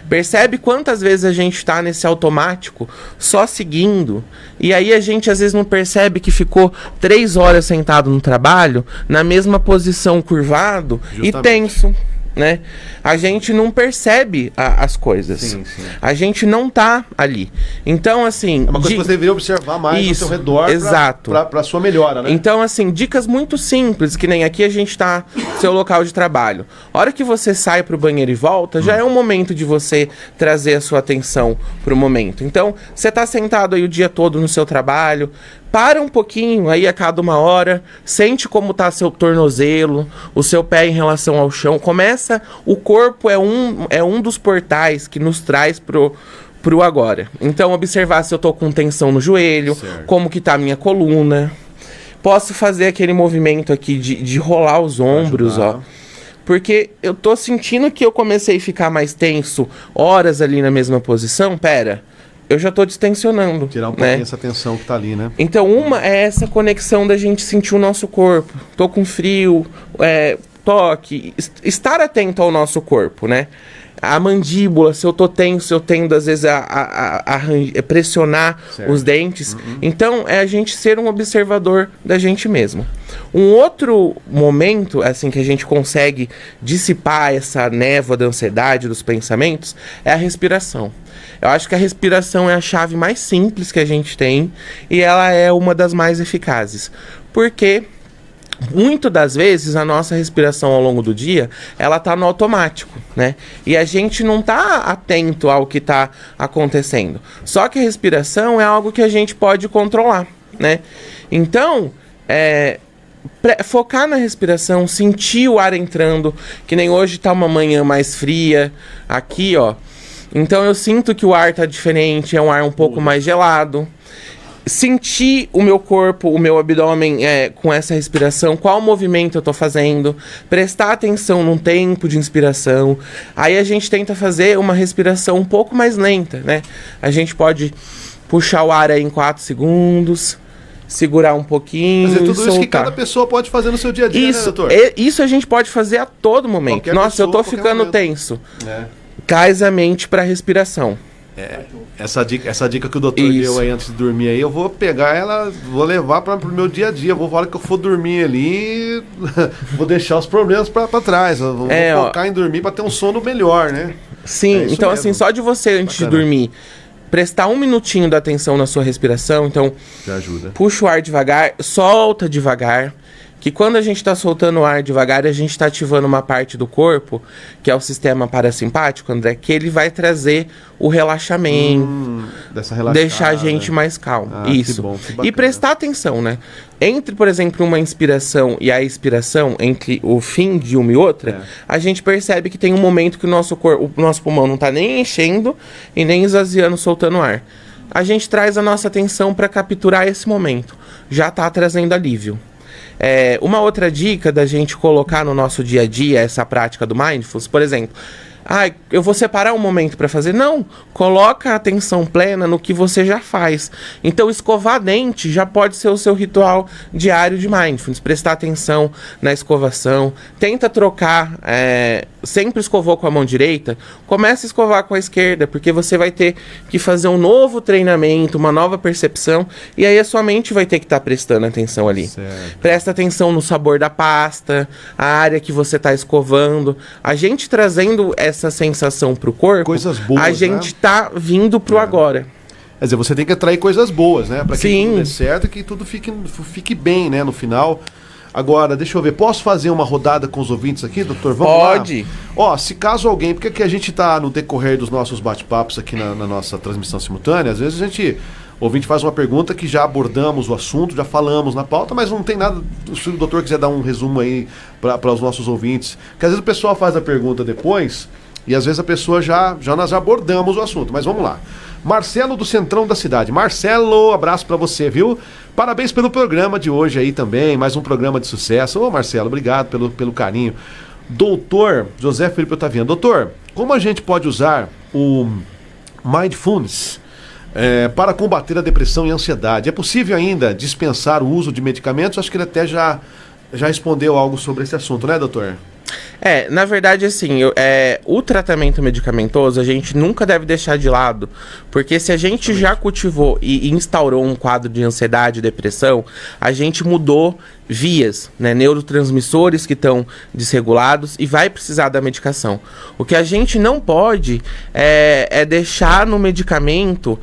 Percebe quantas vezes a gente está nesse automático, só seguindo, e aí a gente às vezes não percebe que ficou 3 horas sentado no trabalho, na mesma posição curvado e tenso. Né? A gente não percebe as coisas. A gente não tá ali. Então, assim... É uma coisa que você deveria observar mais ao seu redor. Exato. Pra sua melhora, né? Então, assim, dicas muito simples, que nem aqui a gente tá no seu local de trabalho. A hora que você sai pro banheiro e volta, já é um momento de você trazer a sua atenção pro momento. Então, você tá sentado aí o dia todo no seu trabalho, para um pouquinho aí a cada 1 hora, sente como tá seu tornozelo, o seu pé em relação ao chão. Começa, o corpo é um dos portais que nos traz pro agora. Então, observar se eu tô com tensão no joelho, como que tá a minha coluna. Posso fazer aquele movimento aqui de rolar os ombros, ó. Porque eu tô sentindo que eu comecei a ficar mais tenso, horas ali na mesma posição, eu já tô distensionando. Tirar um pouquinho essa tensão que tá ali, né? Então, uma é essa conexão da gente sentir o nosso corpo. Tô com frio, toque. Estar atento ao nosso corpo, né? A mandíbula, se eu tô tenso, eu tendo às vezes a pressionar os dentes. Então, é a gente ser um observador da gente mesmo. Um outro momento, assim, que a gente consegue dissipar essa névoa da ansiedade, dos pensamentos, é a respiração. Eu acho que a respiração é a chave mais simples que a gente tem e ela é uma das mais eficazes. Porque muitas das vezes a nossa respiração ao longo do dia, ela tá no automático, né? E a gente não tá atento ao que tá acontecendo. Só que a respiração é algo que a gente pode controlar, né? Então, focar na respiração, sentir o ar entrando, que nem hoje tá uma manhã mais fria, aqui, ó. Então eu sinto que o ar tá diferente, é um ar um pouco mais gelado. Sentir o meu corpo, o meu abdômen com essa respiração, qual movimento eu tô fazendo, prestar atenção num tempo de inspiração. Aí a gente tenta fazer uma respiração um pouco mais lenta, né? A gente pode puxar o ar aí em 4 segundos, segurar um pouquinho. Mas é tudo isso que cada pessoa pode fazer no seu dia a dia, né, doutor? Isso a gente pode fazer a todo momento. Qualquer Nossa, pessoa, eu tô ficando tenso. Cais a mente para respiração. Essa dica que o doutor deu aí antes de dormir aí, eu vou pegar ela, vou levar para o meu dia a dia. Vou falar que eu for dormir ali, vou deixar os problemas para trás. Eu vou focar em dormir para ter um sono melhor, né? Sim, então mesmo. Assim, só de você antes de dormir, prestar 1 minutinho da atenção na sua respiração, então já ajuda. Puxa o ar devagar, solta devagar. Que quando a gente está soltando o ar devagar, a gente está ativando uma parte do corpo, que é o sistema parasimpático, André, que ele vai trazer o relaxamento, deixar a gente mais calmo. Isso. Que bom, que e prestar atenção, né? Entre, por exemplo, uma inspiração e a expiração, entre o fim de uma e outra, a gente percebe que tem um momento que o nosso pulmão não está nem enchendo e nem esvaziando, soltando ar. A gente traz a nossa atenção para capturar esse momento. Já está trazendo alívio. Uma outra dica da gente colocar no nosso dia a dia essa prática do mindfulness, por exemplo, eu vou separar um momento para fazer. Não, coloca a atenção plena no que você já faz. Então, escovar dente já pode ser o seu ritual diário de mindfulness. Prestar atenção na escovação. Tenta trocar, sempre escovou com a mão direita, começa a escovar com a esquerda, porque você vai ter que fazer um novo treinamento, uma nova percepção, e aí a sua mente vai ter que estar prestando atenção ali. Certo. Presta atenção no sabor da pasta, a área que você está escovando. A gente trazendo essa sensação pro corpo, Coisas boas, a gente tá vindo pro agora. Quer dizer, você tem que atrair coisas boas, né? Pra que Sim. tudo dê certo e que tudo fique bem, né? No final. Agora, deixa eu ver, posso fazer uma rodada com os ouvintes aqui, doutor? Vamos Pode. lá? Ó, se caso alguém, porque aqui a gente tá no decorrer dos nossos bate-papos aqui na nossa transmissão simultânea, às vezes o ouvinte faz uma pergunta que já abordamos o assunto, já falamos na pauta, mas não tem nada, se o doutor quiser dar um resumo aí para os nossos ouvintes, porque às vezes o pessoal faz a pergunta depois e às vezes a pessoa nós já abordamos o assunto, mas vamos lá. Marcelo do Centrão da Cidade. Marcelo, abraço pra você, viu? Parabéns pelo programa de hoje aí também, mais um programa de sucesso. Ô Marcelo, obrigado pelo carinho. Doutor José Felipe Otaviano. Doutor, como a gente pode usar o Mindfulness para combater a depressão e a ansiedade? É possível ainda dispensar o uso de medicamentos? Acho que ele até já respondeu algo sobre esse assunto, né, doutor? Na verdade, assim, o tratamento medicamentoso a gente nunca deve deixar de lado, porque se a gente já cultivou e instaurou um quadro de ansiedade e depressão, a gente mudou vias, né, neurotransmissores que estão desregulados e vai precisar da medicação. O que a gente não pode é deixar no medicamento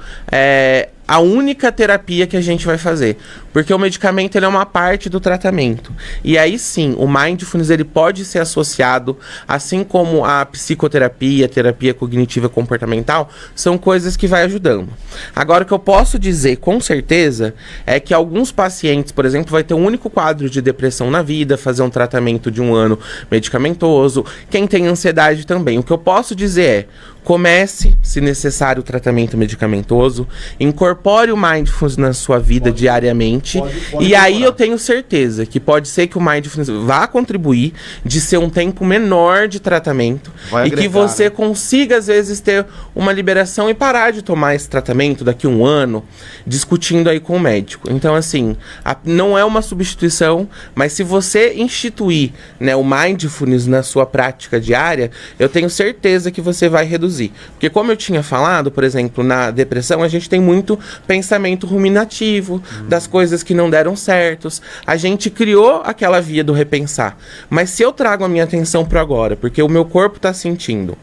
a única terapia que a gente vai fazer, porque o medicamento ele é uma parte do tratamento. E aí sim, o Mindfulness ele pode ser associado, assim como a psicoterapia, a terapia cognitiva comportamental, são coisas que vai ajudando. Agora, o que eu posso dizer com certeza é que alguns pacientes, por exemplo, vai ter um único quadro de depressão na vida, fazer um tratamento de 1 ano medicamentoso. Quem tem ansiedade também. O que eu posso dizer é: comece, se necessário, o tratamento medicamentoso, incorpore o Mindfulness na sua vida diariamente, e aí eu tenho certeza que pode ser que o Mindfulness vá contribuir de ser um tempo menor de tratamento e que você consiga, às vezes, ter uma liberação e parar de tomar esse tratamento daqui a 1 ano, discutindo aí com o médico. Então, assim, não é uma substituição, mas se você instituir, né, o Mindfulness na sua prática diária, eu tenho certeza que você vai reduzir. Porque como eu tinha falado, por exemplo, na depressão, a gente tem muito pensamento ruminativo das coisas que não deram certos. A gente criou aquela via do repensar. Mas se eu trago a minha atenção para agora, porque o meu corpo está sentindo,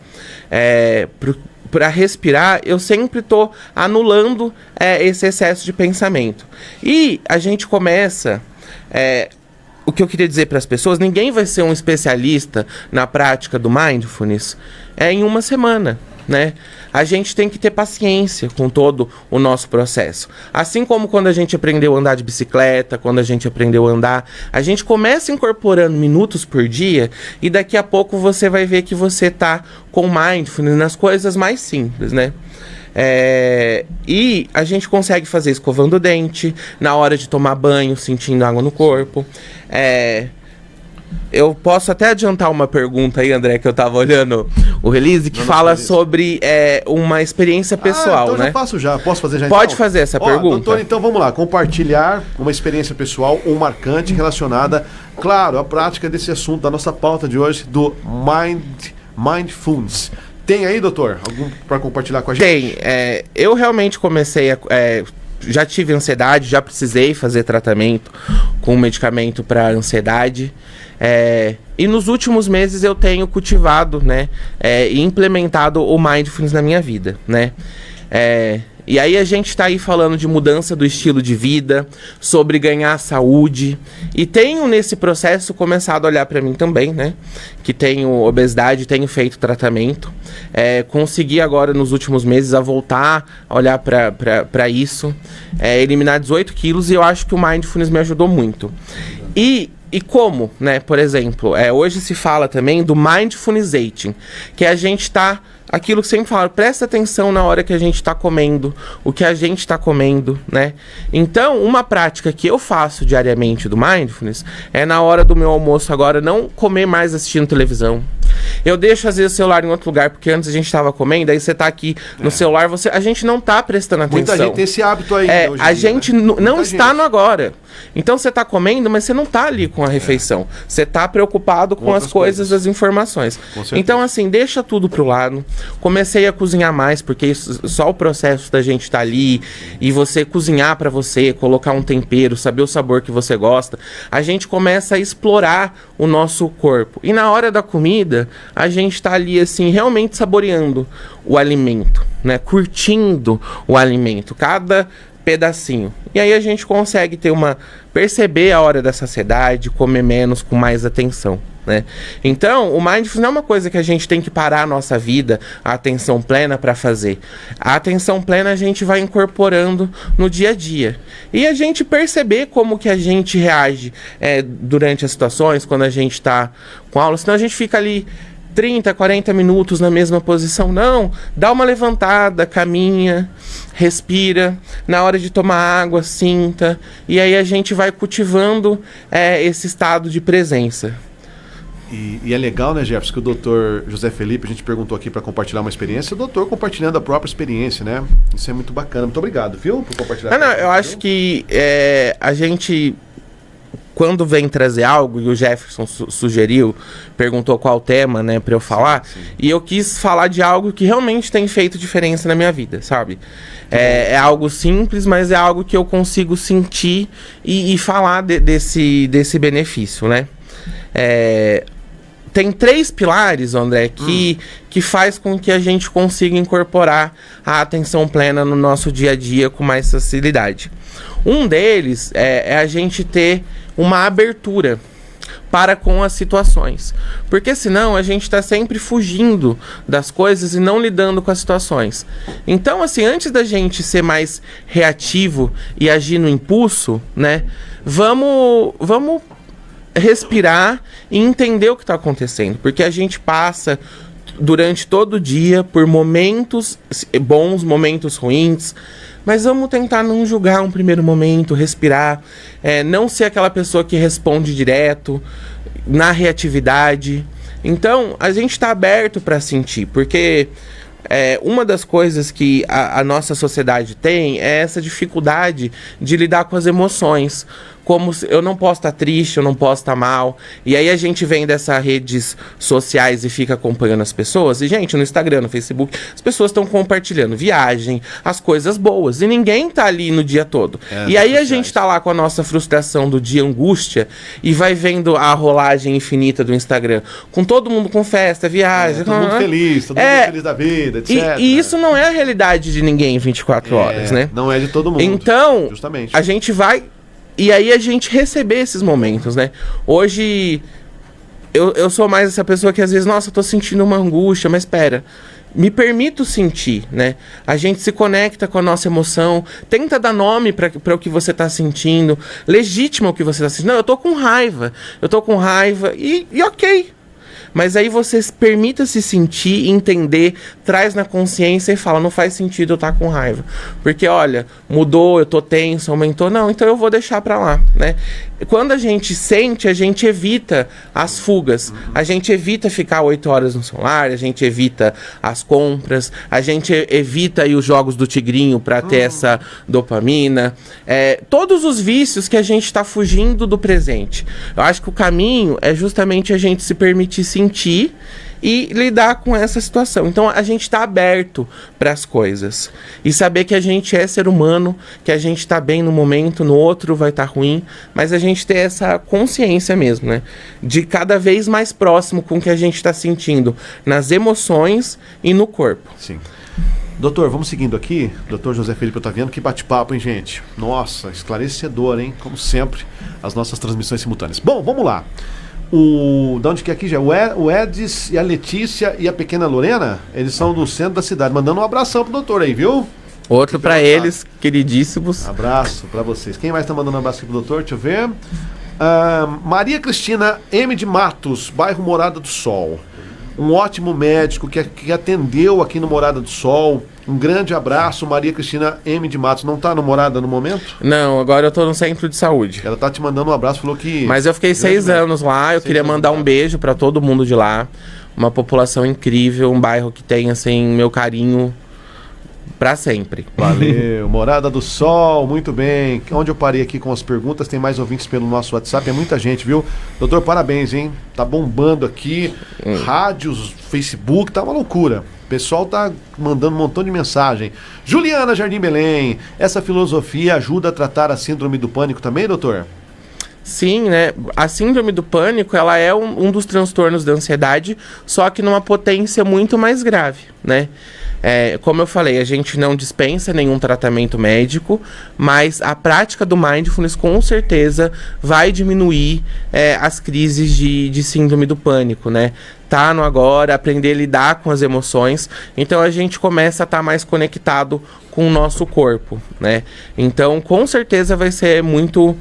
para respirar, eu sempre estou anulando esse excesso de pensamento. E a gente começa... o que eu queria dizer para as pessoas, ninguém vai ser um especialista na prática do Mindfulness em 1 semana, né? A gente tem que ter paciência com todo o nosso processo. Assim como quando a gente aprendeu a andar de bicicleta, quando a gente aprendeu a andar, a gente começa incorporando minutos por dia e daqui a pouco você vai ver que você tá com Mindfulness nas coisas mais simples, né? E a gente consegue fazer escovando o dente, na hora de tomar banho, sentindo água no corpo. Eu posso até adiantar uma pergunta aí, André, que eu tava olhando o release, que fala sobre uma experiência pessoal, então né? Posso fazer já? Pode fazer essa pergunta. Doutor, então vamos lá, compartilhar uma experiência pessoal ou marcante relacionada, claro, à prática desse assunto da nossa pauta de hoje, do Mindfulness. Tem aí, doutor, algum para compartilhar com a gente? Tem. Eu realmente comecei já tive ansiedade, já precisei fazer tratamento com medicamento para ansiedade. E nos últimos meses eu tenho cultivado, né, e implementado o Mindfulness na minha vida, né? E aí a gente tá aí falando de mudança do estilo de vida, sobre ganhar saúde. E tenho nesse processo começado a olhar para mim também, né? Que tenho obesidade, tenho feito tratamento. Consegui agora nos últimos meses a voltar a olhar para isso. Eliminar 18 quilos e eu acho que o Mindfulness me ajudou muito. E como, né? Por exemplo, hoje se fala também do Mindfulness Eating, que a gente tá aquilo que sempre falaram, presta atenção na hora que a gente está comendo, o que a gente está comendo, né? Então, uma prática que eu faço diariamente do Mindfulness é na hora do meu almoço agora não comer mais assistindo televisão. Eu deixo às vezes o celular em outro lugar, porque antes a gente estava comendo, aí você tá aqui no celular, a gente não tá prestando atenção. Muita gente tem esse hábito aí. Hoje a gente não está no agora. Então você tá comendo, mas você não tá ali com a refeição. Você tá preocupado com as coisas, as informações. Então assim, deixa tudo pro lado. Comecei a cozinhar mais, porque só o processo da gente tá ali e você cozinhar pra você, colocar um tempero, saber o sabor que você gosta, a gente começa a explorar o nosso corpo. E na hora da comida, a gente tá ali assim, realmente saboreando o alimento, né? Curtindo o alimento, cada pedacinho. E aí a gente consegue perceber a hora da saciedade, comer menos, com mais atenção, né? Então, o Mindfulness não é uma coisa que a gente tem que parar a nossa vida, a atenção plena para fazer. A atenção plena a gente vai incorporando no dia a dia. E a gente perceber como que a gente reage durante as situações, quando a gente está com aula, senão a gente fica ali 30, 40 minutos na mesma posição. Não, dá uma levantada, caminha, respira, na hora de tomar água, sinta, e aí a gente vai cultivando esse estado de presença. E é legal, né, Jefferson, que o doutor José Felipe, a gente perguntou aqui para compartilhar uma experiência, o doutor compartilhando a própria experiência, né? Isso é muito bacana. Muito obrigado, viu, por compartilhar. Eu acho que a gente, quando vem trazer algo, e o Jefferson sugeriu, perguntou qual tema, né, pra eu falar, sim. E eu quis falar de algo que realmente tem feito diferença na minha vida, sabe? É algo simples, mas é algo que eu consigo sentir e falar desse benefício, né? Tem 3 pilares, André, que faz com que a gente consiga incorporar a atenção plena no nosso dia a dia com mais facilidade. Um deles é a gente ter uma abertura para com as situações. Porque senão a gente está sempre fugindo das coisas e não lidando com as situações. Então, assim, antes da gente ser mais reativo e agir no impulso, né, vamos respirar e entender o que está acontecendo. Porque a gente passa durante todo o dia por momentos bons, momentos ruins, mas vamos tentar não julgar um primeiro momento, respirar, não ser aquela pessoa que responde direto, na reatividade. Então, a gente está aberto para sentir, porque uma das coisas que a nossa sociedade tem é essa dificuldade de lidar com as emoções. Como eu não posso estar triste, eu não posso estar mal. E aí a gente vem dessas redes sociais e fica acompanhando as pessoas. E, gente, no Instagram, no Facebook, as pessoas estão compartilhando viagem, as coisas boas. E ninguém tá ali no dia todo. E aí a gente tá lá com a nossa frustração do dia, angústia, e vai vendo a rolagem infinita do Instagram. Com todo mundo com festa, viagem. Todo mundo feliz, todo mundo feliz da vida, etc. E isso não é a realidade de ninguém 24 horas, né? Não é de todo mundo. Então, justamente, a gente vai... E aí a gente receber esses momentos, né? Hoje, eu sou mais essa pessoa que às vezes, nossa, eu tô sentindo uma angústia, mas espera, me permito sentir, né? A gente se conecta com a nossa emoção, tenta dar nome para o que você tá sentindo, legitima o que você tá sentindo. Não, eu tô com raiva e ok. Mas aí você permita se sentir, entender, traz na consciência e fala, não faz sentido eu estar com raiva. Porque, olha, mudou, eu tô tenso, aumentou. Não, então eu vou deixar pra lá, né? Quando a gente sente, a gente evita as fugas. A gente evita ficar 8 horas no celular, a gente evita as compras, a gente evita aí os jogos do tigrinho pra ter essa dopamina. Todos os vícios que a gente tá fugindo do presente. Eu acho que o caminho é justamente a gente se permitir sentir e lidar com essa situação. Então a gente está aberto para as coisas e saber que a gente é ser humano, que a gente está bem no momento, no outro vai estar ruim, mas a gente ter essa consciência mesmo, né, de cada vez mais próximo com o que a gente está sentindo nas emoções e no corpo. Sim. Doutor, vamos seguindo aqui. Doutor José Felipe Otaviano, que bate-papo, hein, gente? Nossa, esclarecedor, hein? Como sempre, as nossas transmissões simultâneas. Bom, vamos lá. Da onde que é aqui já? O Edis e a Letícia e a pequena Lorena, eles são do centro da cidade. Mandando um abração pro doutor aí, viu? Outro para eles, queridíssimos. Abraço para vocês. Quem mais tá mandando um abraço aqui pro doutor? Deixa eu ver. Maria Cristina M. de Matos, bairro Morada do Sol. um ótimo médico que atendeu aqui no Morada do Sol. Um grande abraço, Maria Cristina M. de Matos. Não tá no Morada no momento? Não, agora eu tô no centro de saúde. Ela tá te mandando um abraço, falou que... Mas eu fiquei 6 anos lá, eu queria mandar um beijo pra todo mundo de lá. Uma população incrível, um bairro que tem, assim, meu carinho pra sempre. Valeu, Morada do Sol, muito bem. Onde eu parei aqui com as perguntas, tem mais ouvintes pelo nosso WhatsApp, é muita gente, viu? Doutor, parabéns, hein? Tá bombando aqui, rádios, Facebook, tá uma loucura. O pessoal tá mandando um montão de mensagem. Juliana Jardim Belém, essa filosofia ajuda a tratar a síndrome do pânico também, doutor? Sim, né? A síndrome do pânico, ela é um dos transtornos da ansiedade, só que numa potência muito mais grave, né? Como eu falei, a gente não dispensa nenhum tratamento médico, mas a prática do mindfulness com certeza vai diminuir as crises de síndrome do pânico, né? Tá no agora, aprender a lidar com as emoções, então a gente começa a estar mais conectado com o nosso corpo, né? Então, com certeza vai ser muito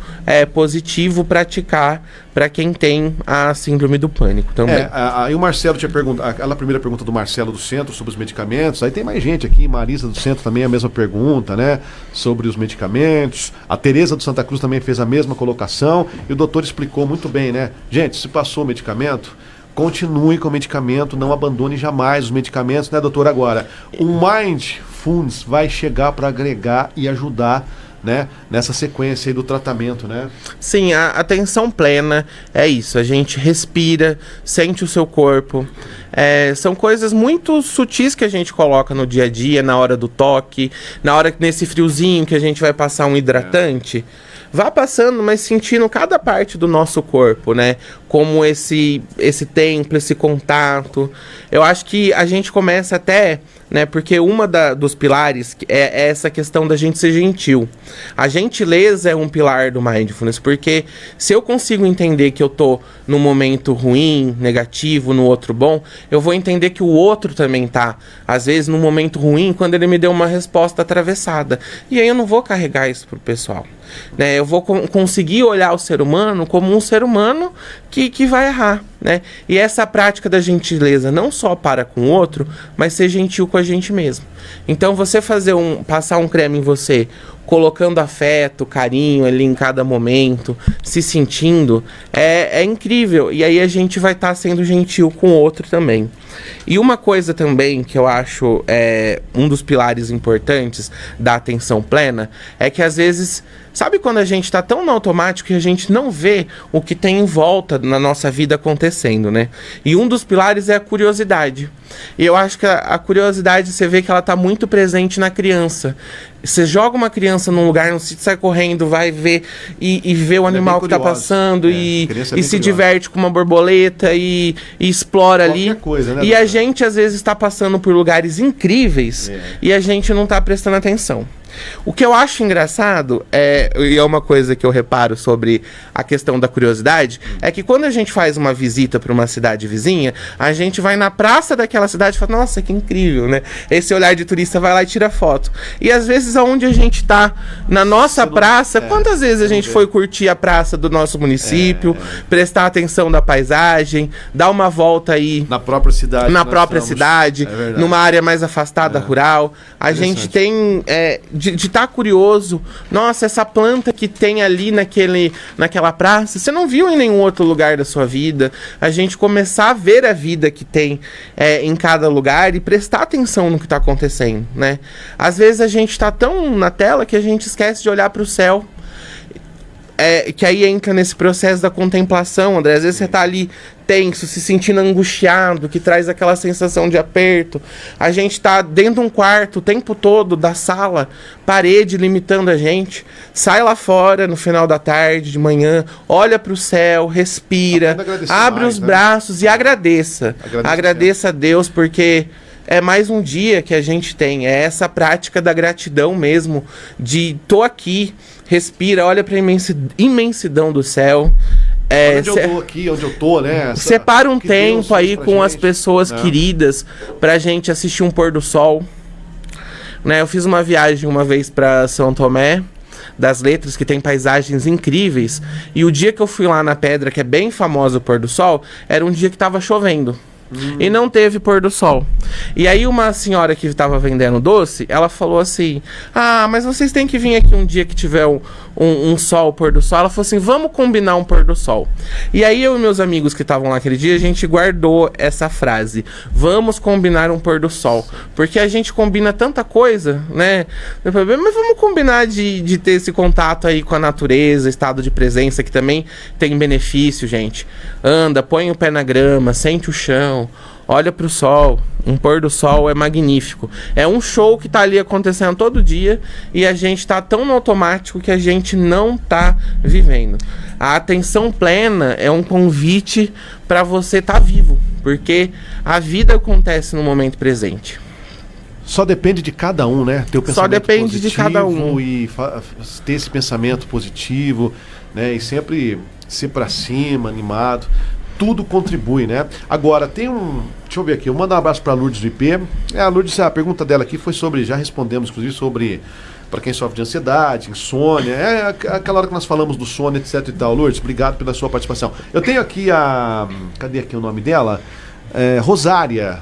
positivo praticar para quem tem a síndrome do pânico também. Aí o Marcelo tinha perguntado, aquela primeira pergunta do Marcelo do Centro sobre os medicamentos, aí tem mais gente aqui, Marisa do Centro também a mesma pergunta, né? Sobre os medicamentos, a Tereza do Santa Cruz também fez a mesma colocação, e o doutor explicou muito bem, né? Gente, se passou o medicamento, continue com o medicamento, não abandone jamais os medicamentos, né, doutor? Agora, o Mindfulness vai chegar para agregar e ajudar, né, nessa sequência aí do tratamento, né? Sim, a atenção plena é isso, a gente respira, sente o seu corpo. São coisas muito sutis que a gente coloca no dia a dia, na hora do toque, na hora nesse friozinho que a gente vai passar um hidratante. Vá passando, mas sentindo cada parte do nosso corpo, né? Como esse tempo, esse contato. Eu acho que a gente começa até, né? Porque dos pilares é essa questão da gente ser gentil. A gentileza é um pilar do mindfulness, porque se eu consigo entender que eu tô num momento ruim, negativo, no outro bom, eu vou entender que o outro também tá, às vezes, num momento ruim, quando ele me deu uma resposta atravessada. E aí eu não vou carregar isso pro pessoal. Né, eu vou conseguir olhar o ser humano como um ser humano que vai errar, né? E essa prática da gentileza não só para com o outro, mas ser gentil com a gente mesmo. Então você passar um creme em você, colocando afeto, carinho ali em cada momento, se sentindo, é incrível. E aí a gente vai estar sendo gentil com o outro também. E uma coisa também que eu acho um dos pilares importantes da atenção plena é que às vezes, sabe quando a gente está tão no automático que a gente não vê o que tem em volta na nossa vida acontecendo, né? E um dos pilares é a curiosidade. E eu acho que a curiosidade, você vê que ela está muito presente na criança. Você joga uma criança num lugar, no sítio, sai correndo, vai ver e vê o animal que está passando e se diverte com uma borboleta e explora qualquer ali. Coisa, né, e a gente, às vezes, está passando por lugares incríveis e a gente não está prestando atenção. O que eu acho engraçado, e é uma coisa que eu reparo sobre a questão da curiosidade, é que quando a gente faz uma visita para uma cidade vizinha, a gente vai na praça daquela cidade e fala, nossa, que incrível, né? Esse olhar de turista vai lá e tira foto. E às vezes aonde a gente tá, na nossa praça, quantas vezes a gente foi curtir a praça do nosso município, prestar atenção da paisagem, dar uma volta aí na própria cidade, numa área mais afastada, rural. A gente tem de estar curioso, nossa, essa planta que tem ali naquela praça, você não viu em nenhum outro lugar da sua vida. A gente começar a ver a vida que tem em cada lugar e prestar atenção no que está acontecendo, né? Às vezes a gente está tão na tela que a gente esquece de olhar para o céu. Que aí entra nesse processo da contemplação, André. Às vezes você tá ali tenso, se sentindo angustiado, que traz aquela sensação de aperto. A gente tá dentro de um quarto o tempo todo, da sala, parede limitando a gente. Sai lá fora no final da tarde, de manhã, olha pro céu, respira, abre os braços e agradeça. Agradeça a Deus, porque é mais um dia que a gente tem. É essa prática da gratidão mesmo, de tô aqui, respira, olha para a imensidão do céu. Onde eu tô aqui, onde eu tô, né? Separa um tempo aí com as pessoas queridas pra gente assistir um pôr do sol. Né, eu fiz uma viagem uma vez para São Tomé das Letras, que tem paisagens incríveis. E o dia que eu fui lá na Pedra, que é bem famoso o pôr do sol, era um dia que tava chovendo. e não teve pôr do sol. E aí uma senhora que estava vendendo doce, ela falou assim, mas vocês têm que vir aqui um dia que tiver um sol, pôr do sol. Ela falou assim, vamos combinar um pôr do sol. E aí eu e meus amigos que estavam lá aquele dia, a gente guardou essa frase, vamos combinar um pôr do sol, porque a gente combina tanta coisa, né? Mas vamos combinar de ter esse contato aí com a natureza, estado de presença, que também tem benefício, gente. Anda, põe o pé na grama, sente o chão, olha pro sol. Um pôr do sol é magnífico. É um show que tá ali acontecendo todo dia e a gente tá tão no automático que a gente não tá vivendo. A atenção plena é um convite para você estar vivo, porque a vida acontece no momento presente. Só depende de cada um, né? Ter o pensamento Só depende de cada um. E ter esse pensamento positivo, né? E sempre ser pra cima, animado. Tudo contribui, né? Agora, tem um... Deixa eu ver aqui. Eu mando um abraço pra Lourdes do IP. A Lourdes, a pergunta dela aqui foi sobre... Já respondemos, inclusive, sobre... Para quem sofre de ansiedade, insônia. É aquela hora que nós falamos do sono, etc e tal. Lourdes, obrigado pela sua participação. Eu tenho aqui a... Cadê aqui o nome dela? Rosária.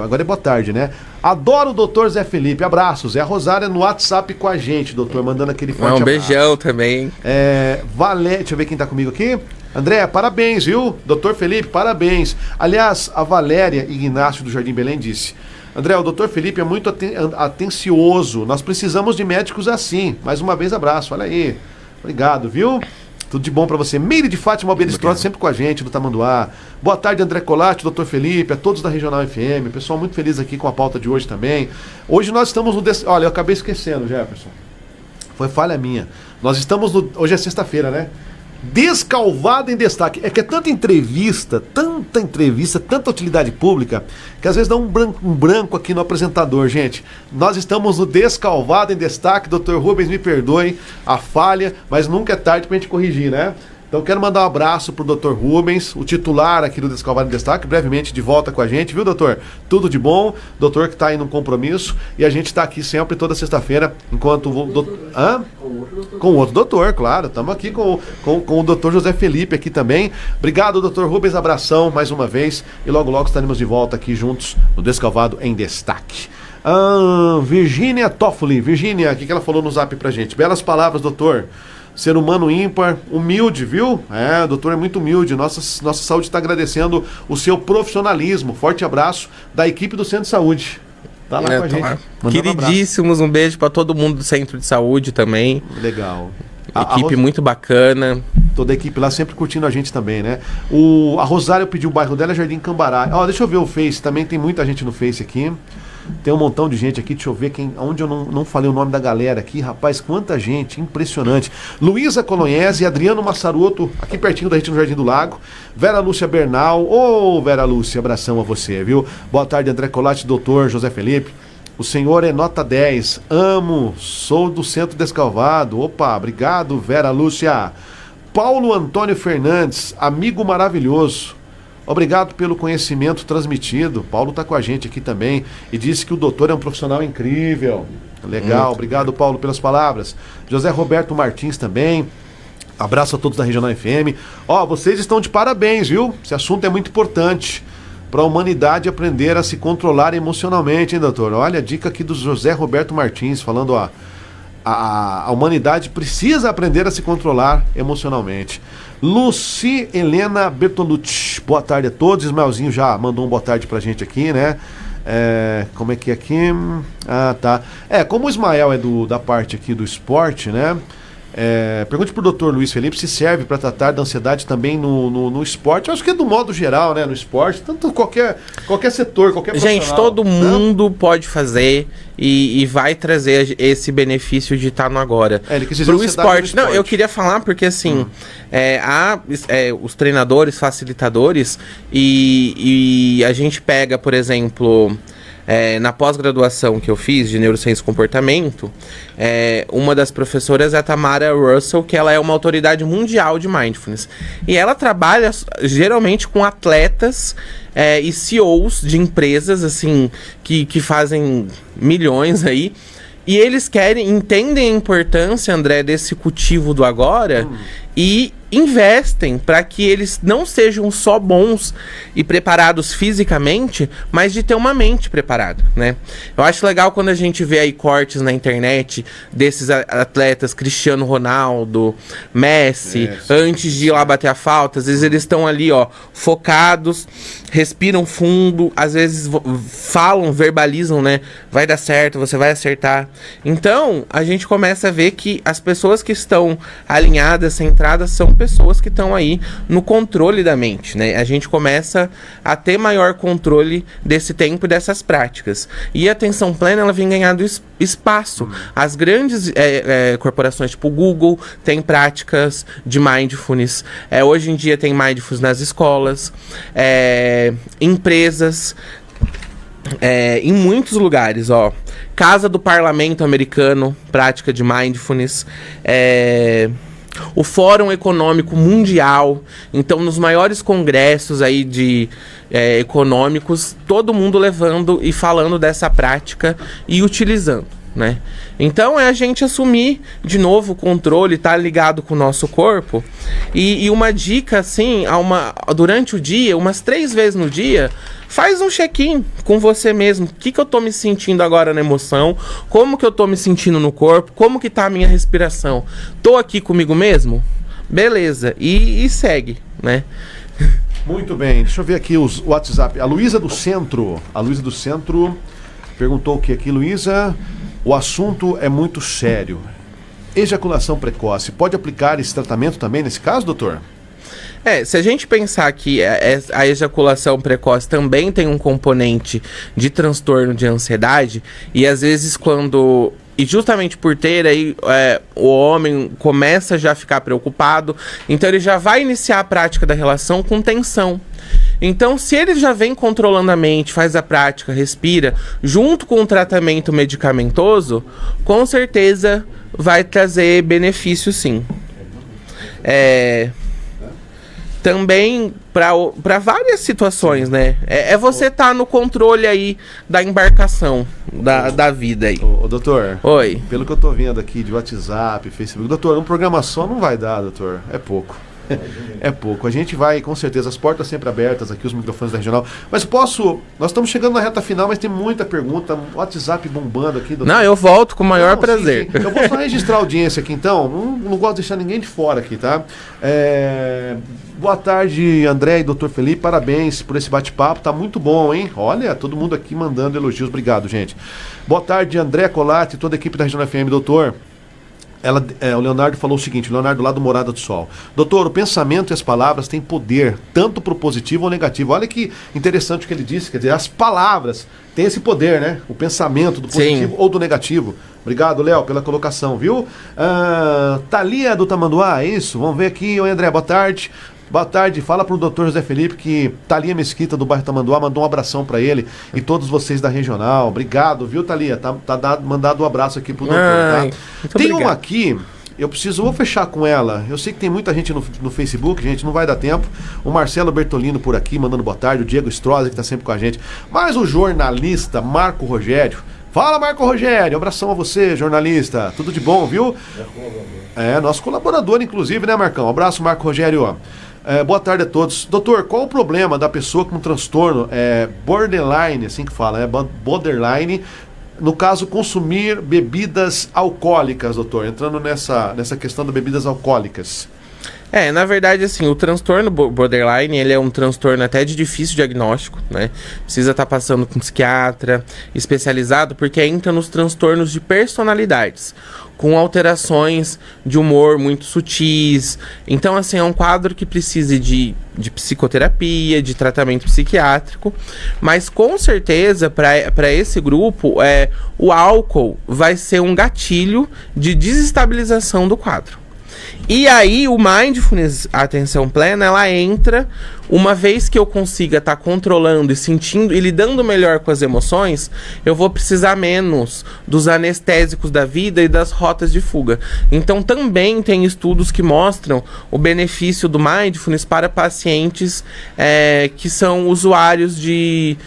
Agora é boa tarde, né? Adoro o doutor Zé Felipe. Abraços. É a Rosária no WhatsApp com a gente, doutor, mandando aquele forte abraço. Beijão também. Deixa eu ver quem tá comigo aqui. André, parabéns, viu? Doutor Felipe, parabéns. Aliás, a Valéria Ignácio do Jardim Belém disse: André, o doutor Felipe é muito atencioso. Nós precisamos de médicos assim. Mais uma vez, abraço. Olha aí. Obrigado, viu? Tudo de bom pra você. Meire de Fátima Alberestrota, sempre com a gente do Tamanduá. Boa tarde, André Colatti, doutor Felipe, a todos da Regional FM. Pessoal muito feliz aqui com a pauta de hoje também. Hoje nós estamos no... Olha, eu acabei esquecendo, Jefferson. Foi falha minha. Nós estamos no... Hoje é sexta-feira, né? Descalvado em Destaque. É que é tanta entrevista, tanta utilidade pública, que às vezes dá um branco aqui no apresentador, gente. Nós estamos no Descalvado em Destaque. Dr. Rubens, me perdoe a falha, mas nunca é tarde pra gente corrigir, né? Então quero mandar um abraço pro Dr. Rubens, o titular aqui do Descalvado em Destaque, brevemente de volta com a gente, viu, doutor? Tudo de bom, doutor que tá aí num compromisso, e a gente tá aqui sempre toda sexta-feira, enquanto com o outro doutor, claro, estamos aqui com o doutor José Felipe aqui também. Obrigado, doutor Rubens, abração mais uma vez, e logo estaremos de volta aqui juntos no Descalvado em Destaque. Virgínia Toffoli, Virgínia, o que ela falou no zap pra gente? Belas palavras, doutor. Ser humano ímpar, humilde, viu? O doutor é muito humilde. Nossa saúde está agradecendo o seu profissionalismo. Forte abraço da equipe do Centro de Saúde. Tá lá com a gente. Queridíssimos, um beijo para todo mundo do Centro de Saúde também. Legal. Equipe muito bacana. Toda a equipe lá sempre curtindo a gente também, né? A Rosário pediu o bairro dela, Jardim Cambará. Deixa eu ver o Face, também tem muita gente no Face aqui. Tem um montão de gente aqui, deixa eu ver onde eu não falei o nome da galera aqui. Rapaz, quanta gente, impressionante. Luísa Colonhese, Adriano Massaroto, aqui pertinho da gente no Jardim do Lago. Vera Lúcia Bernal, Vera Lúcia, abração a você, viu? Boa tarde, André Colatti, doutor José Felipe. O senhor é nota 10, amo, sou do Centro Descalvado. Opa, obrigado, Vera Lúcia. Paulo Antônio Fernandes, amigo maravilhoso. Obrigado pelo conhecimento transmitido. Paulo está com a gente aqui também e disse que o doutor é um profissional incrível. Legal, obrigado, Paulo, pelas palavras. José Roberto Martins também. Abraço a todos da Regional FM. Vocês estão de parabéns, viu? Esse assunto é muito importante para a humanidade aprender a se controlar emocionalmente, hein, doutor? Olha a dica aqui do José Roberto Martins, falando, a humanidade precisa aprender a se controlar emocionalmente. Luci Helena Bertolucci, boa tarde a todos. Ismaelzinho já mandou um boa tarde pra gente aqui, né? Como é que é aqui? Tá. Como o Ismael é da parte aqui do esporte, né? Pergunte pro Dr. Luiz Felipe se serve para tratar da ansiedade também no esporte. Eu acho que é do modo geral, né? No esporte, tanto qualquer setor, qualquer profissional. Gente, todo mundo pode fazer e vai trazer esse benefício de estar no agora. Pro esporte. Não, eu queria falar porque assim, há os treinadores, facilitadores e a gente pega, por exemplo... na pós-graduação que eu fiz de Neurociência e Comportamento, uma das professoras é a Tamara Russell, que ela é uma autoridade mundial de Mindfulness. E ela trabalha geralmente com atletas e CEOs de empresas assim, que fazem milhões aí. E eles entendem a importância, André, desse cultivo do agora e investem para que eles não sejam só bons e preparados fisicamente, mas de ter uma mente preparada, né? Eu acho legal quando a gente vê aí cortes na internet desses atletas, Cristiano Ronaldo, Messi, antes de ir lá bater a falta, às vezes eles estão ali, ó, focados, respiram fundo, às vezes falam, verbalizam, né? Vai dar certo, você vai acertar. Então, a gente começa a ver que as pessoas que estão alinhadas, centradas, são pessoas que estão aí no controle da mente, né? A gente começa a ter maior controle desse tempo e dessas práticas. E a atenção plena, ela vem ganhando espaço. As grandes corporações, tipo o Google, tem práticas de mindfulness. Hoje em dia tem mindfulness nas escolas, empresas, em muitos lugares, ó. Casa do Parlamento Americano, prática de mindfulness. O Fórum Econômico Mundial, então nos maiores congressos aí econômicos, todo mundo levando e falando dessa prática e utilizando, né? Então é a gente assumir de novo o controle, tá ligado com o nosso corpo. E uma dica assim, durante o dia, umas 3 vezes no dia, faz um check-in com você mesmo. O que eu tô me sentindo agora na emoção? Como que eu tô me sentindo no corpo? Como que tá a minha respiração? Tô aqui comigo mesmo? Beleza. E segue, né? Muito bem. Deixa eu ver aqui o WhatsApp. A Luísa do Centro. A Luísa do Centro perguntou o que aqui, Luísa? O assunto é muito sério. Ejaculação precoce. Pode aplicar esse tratamento também nesse caso, doutor? Se a gente pensar que a ejaculação precoce também tem um componente de transtorno de ansiedade, e às vezes e justamente por ter aí, o homem começa já a ficar preocupado, então ele já vai iniciar a prática da relação com tensão. Então, se ele já vem controlando a mente, faz a prática, respira, junto com o tratamento medicamentoso, com certeza vai trazer benefício, sim. Também para várias situações, né? Você estar no controle aí da embarcação da vida aí. Ô, doutor. Oi. Pelo que eu tô vendo aqui de WhatsApp, Facebook, doutor, um programa só não vai dar, doutor. É pouco. É pouco. A gente vai, com certeza, as portas sempre abertas aqui, os microfones da Regional. Mas nós estamos chegando na reta final, mas tem muita pergunta, WhatsApp bombando aqui, doutor. Não, eu volto com o maior prazer. Sim. Eu vou só registrar a audiência aqui, então. Não gosto de deixar ninguém de fora aqui, tá? Boa tarde, André e doutor Felipe. Parabéns por esse bate-papo. Tá muito bom, hein? Olha, todo mundo aqui mandando elogios. Obrigado, gente. Boa tarde, André Colatti e toda a equipe da Regional FM, doutor. O Leonardo falou o seguinte, o Leonardo lá do Morada do Sol. Doutor, o pensamento e as palavras têm poder, tanto pro positivo ou negativo. Olha que interessante o que ele disse, quer dizer, as palavras têm esse poder, né? O pensamento do positivo ou do negativo. Obrigado, Léo, pela colocação, viu? Thalia do Tamanduá, é isso? Vamos ver aqui. Oi, André, boa tarde. Boa tarde, fala pro doutor José Felipe que Thalia Mesquita do bairro Tamanduá mandou um abração pra ele e todos vocês da Regional. Obrigado, viu, Thalia? Tá mandado um abraço aqui pro doutor, tá? Tem uma aqui, vou fechar com ela. Eu sei que tem muita gente no Facebook, gente, não vai dar tempo. O Marcelo Bertolino por aqui, mandando boa tarde. O Diego Stroza, que tá sempre com a gente. Mas o jornalista Marco Rogério. Fala, Marco Rogério, abração a você, jornalista. Tudo de bom, viu? Nosso colaborador, inclusive, né, Marcão? Um abraço, Marco Rogério. Boa tarde a todos. Doutor, qual o problema da pessoa com transtorno borderline, assim que fala, borderline, no caso, consumir bebidas alcoólicas, doutor? Entrando nessa questão das bebidas alcoólicas. Na verdade, assim, o transtorno borderline, ele é um transtorno até de difícil diagnóstico, né? Precisa estar passando com um psiquiatra especializado, porque entra nos transtornos de personalidades, com alterações de humor muito sutis. Então, assim, é um quadro que precisa de psicoterapia, de tratamento psiquiátrico, mas com certeza, para esse grupo, o álcool vai ser um gatilho de desestabilização do quadro. E aí o mindfulness, a atenção plena, ela entra uma vez que eu consiga estar controlando e sentindo e lidando melhor com as emoções, eu vou precisar menos dos anestésicos da vida e das rotas de fuga. Então também tem estudos que mostram o benefício do mindfulness para pacientes que são usuários de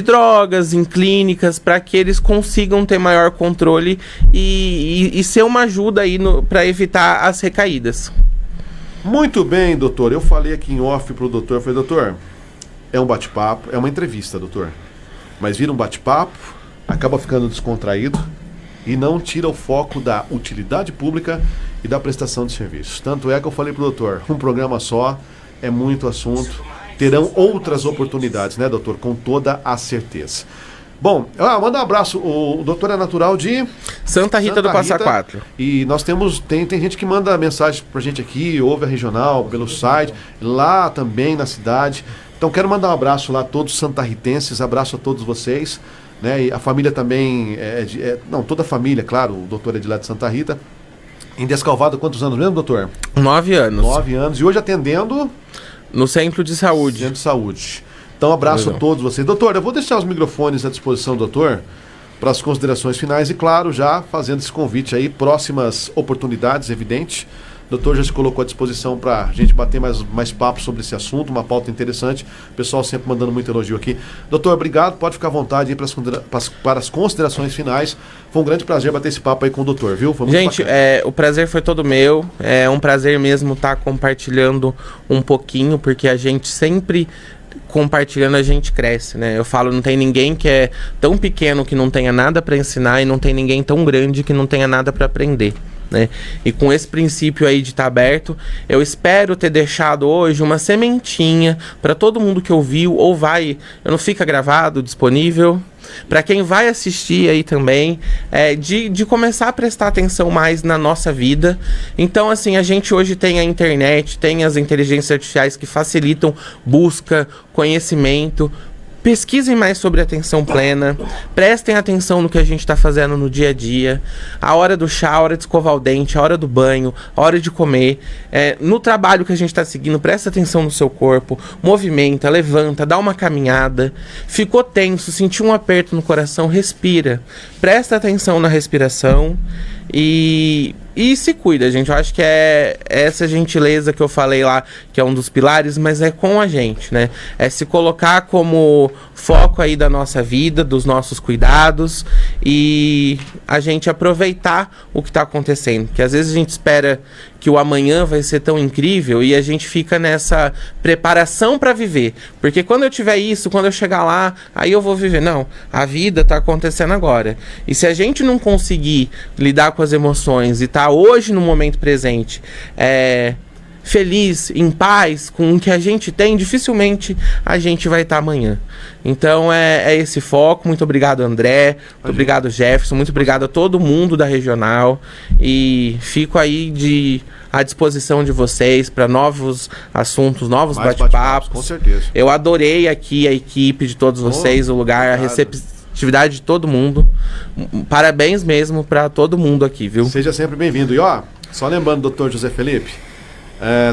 drogas em clínicas, para que eles consigam ter maior controle e ser uma ajuda aí para evitar as recaídas. Muito bem, doutor. Eu falei aqui em off pro doutor, falei, doutor, é um bate-papo, é uma entrevista, doutor. Mas vira um bate-papo, acaba ficando descontraído e não tira o foco da utilidade pública e da prestação de serviços. Tanto é que eu falei pro doutor, um programa só é muito assunto, terão outras oportunidades, né, doutor? Com toda a certeza. Bom, manda um abraço, o doutor é natural de... Santa Rita do Passa Quatro. E nós tem gente que manda mensagem pra gente aqui, ouve a regional, pelo site, lá também na cidade. Então quero mandar um abraço lá a todos os santarritenses, abraço a todos vocês, né? E a família também, toda a família, claro, o doutor é de lá de Santa Rita. Em Descalvado, quantos anos mesmo, doutor? 9 anos. 9 anos, e hoje atendendo... No Centro de Saúde. Centro de Saúde. Então, abraço a todos vocês. Doutor, eu vou deixar os microfones à disposição, doutor, para as considerações finais e, claro, já fazendo esse convite aí, próximas oportunidades, evidente. O doutor já se colocou à disposição para a gente bater mais papo sobre esse assunto, uma pauta interessante. O pessoal sempre mandando muito elogio aqui. Doutor, obrigado, pode ficar à vontade aí para as considerações finais. Foi um grande prazer bater esse papo aí com o doutor, viu? Foi muito gente, o prazer foi todo meu. É um prazer mesmo estar compartilhando um pouquinho, porque a gente sempre... compartilhando a gente cresce, né? Eu falo, não tem ninguém que é tão pequeno que não tenha nada para ensinar e não tem ninguém tão grande que não tenha nada para aprender, né? E com esse princípio aí de estar aberto, eu espero ter deixado hoje uma sementinha para todo mundo que ouviu ou vai, não fica gravado, disponível, para quem vai assistir aí também, de começar a prestar atenção mais na nossa vida. Então, assim, a gente hoje tem a internet, tem as inteligências artificiais que facilitam busca, conhecimento. Pesquisem mais sobre atenção plena, prestem atenção no que a gente está fazendo no dia a dia, a hora do chá, a hora de escovar o dente, a hora do banho, a hora de comer, no trabalho que a gente está seguindo, presta atenção no seu corpo, movimenta, levanta, dá uma caminhada, ficou tenso, sentiu um aperto no coração, respira, presta atenção na respiração e se cuida, gente. Eu acho que é essa gentileza que eu falei lá, que é um dos pilares, mas é com a gente, né? É se colocar como foco aí da nossa vida, dos nossos cuidados e a gente aproveitar o que está acontecendo. Porque às vezes a gente espera que o amanhã vai ser tão incrível e a gente fica nessa preparação para viver. Porque quando eu tiver isso, quando eu chegar lá, aí eu vou viver. Não, a vida está acontecendo agora. E se a gente não conseguir lidar com as emoções e tá hoje no momento presente, feliz, em paz com o que a gente tem, dificilmente a gente vai estar amanhã. Então é esse foco. Muito obrigado, André, muito obrigado, Jefferson, muito obrigado a todo mundo da regional e fico aí à disposição de vocês para novos assuntos, novos bate-papos. Com certeza. Eu adorei aqui a equipe de todos vocês, o lugar, obrigado. A receptividade de todo mundo. Parabéns mesmo para todo mundo aqui, viu? Seja sempre bem-vindo. E só lembrando, doutor José Felipe,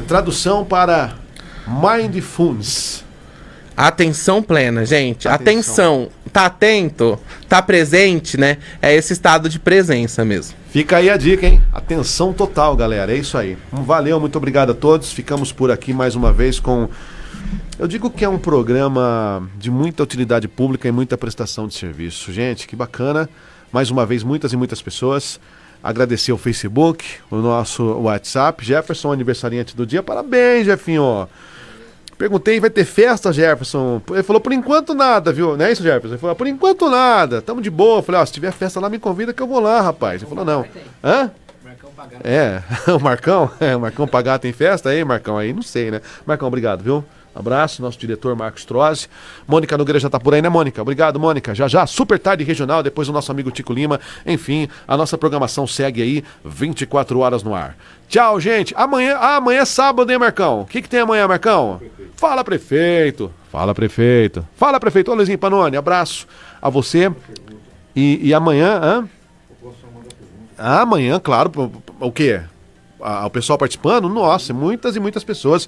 tradução para Mindfulness. Atenção plena, gente. Atenção. Tá atento? Tá presente, né? É esse estado de presença mesmo. Fica aí a dica, hein? Atenção total, galera. É isso aí. Valeu, muito obrigado a todos. Ficamos por aqui mais uma vez com... Eu digo que é um programa de muita utilidade pública e muita prestação de serviço. Gente, que bacana. Mais uma vez, muitas e muitas pessoas. Agradecer o Facebook, o nosso WhatsApp. Jefferson, aniversariante do dia. Parabéns, Jefinho. Perguntei, vai ter festa, Jefferson? Ele falou, por enquanto nada, viu? Não é isso, Jefferson? Ele falou, por enquanto nada. Tamo de boa. Eu falei, se tiver festa lá, me convida que eu vou lá, rapaz. Ele falou, não. Hã? O Marcão? O Marcão Pagá tem festa aí, Marcão? Aí não sei, né? Marcão, obrigado, viu? Abraço, nosso diretor Marcos Trozzi. Mônica Nogueira já tá por aí, né, Mônica? Obrigado, Mônica. Já, super tarde regional, depois o nosso amigo Tico Lima. Enfim, a nossa programação segue aí, 24 horas no ar. Tchau, gente. Amanhã é sábado, hein, Marcão? O que tem amanhã, Marcão? Fala, prefeito. Fala, prefeito. Ô, Luizinho Panoni, abraço a você. E amanhã, amanhã, claro, o quê? O pessoal participando, nossa, muitas e muitas pessoas.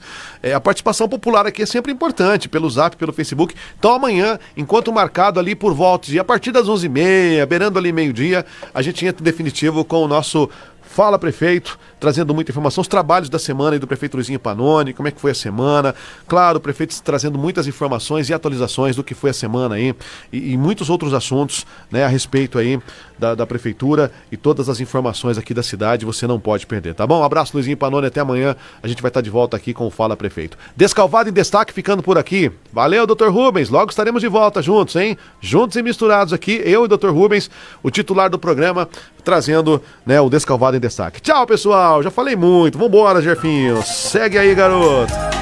A participação popular aqui é sempre importante, pelo Zap, pelo Facebook. Então amanhã, enquanto marcado ali por volta, e a partir das 11h30, beirando ali meio-dia, a gente entra em definitivo com o nosso Fala Prefeito, trazendo muita informação, os trabalhos da semana aí do prefeito Luizinho Pannoni, como é que foi a semana. Claro, o prefeito trazendo muitas informações e atualizações do que foi a semana aí e muitos outros assuntos, né, a respeito aí da prefeitura e todas as informações aqui da cidade, você não pode perder, tá bom? Um abraço, Luizinho Pannoni, até amanhã, a gente vai estar de volta aqui com o Fala Prefeito. Descalvado em Destaque ficando por aqui. Valeu, Dr. Rubens, logo estaremos de volta juntos, hein? Juntos e misturados aqui, eu e o Dr. Rubens, o titular do programa, trazendo, né, o Descalvado em Destaque. Tchau, pessoal, já falei muito, vambora, Jefinho, segue aí, garoto.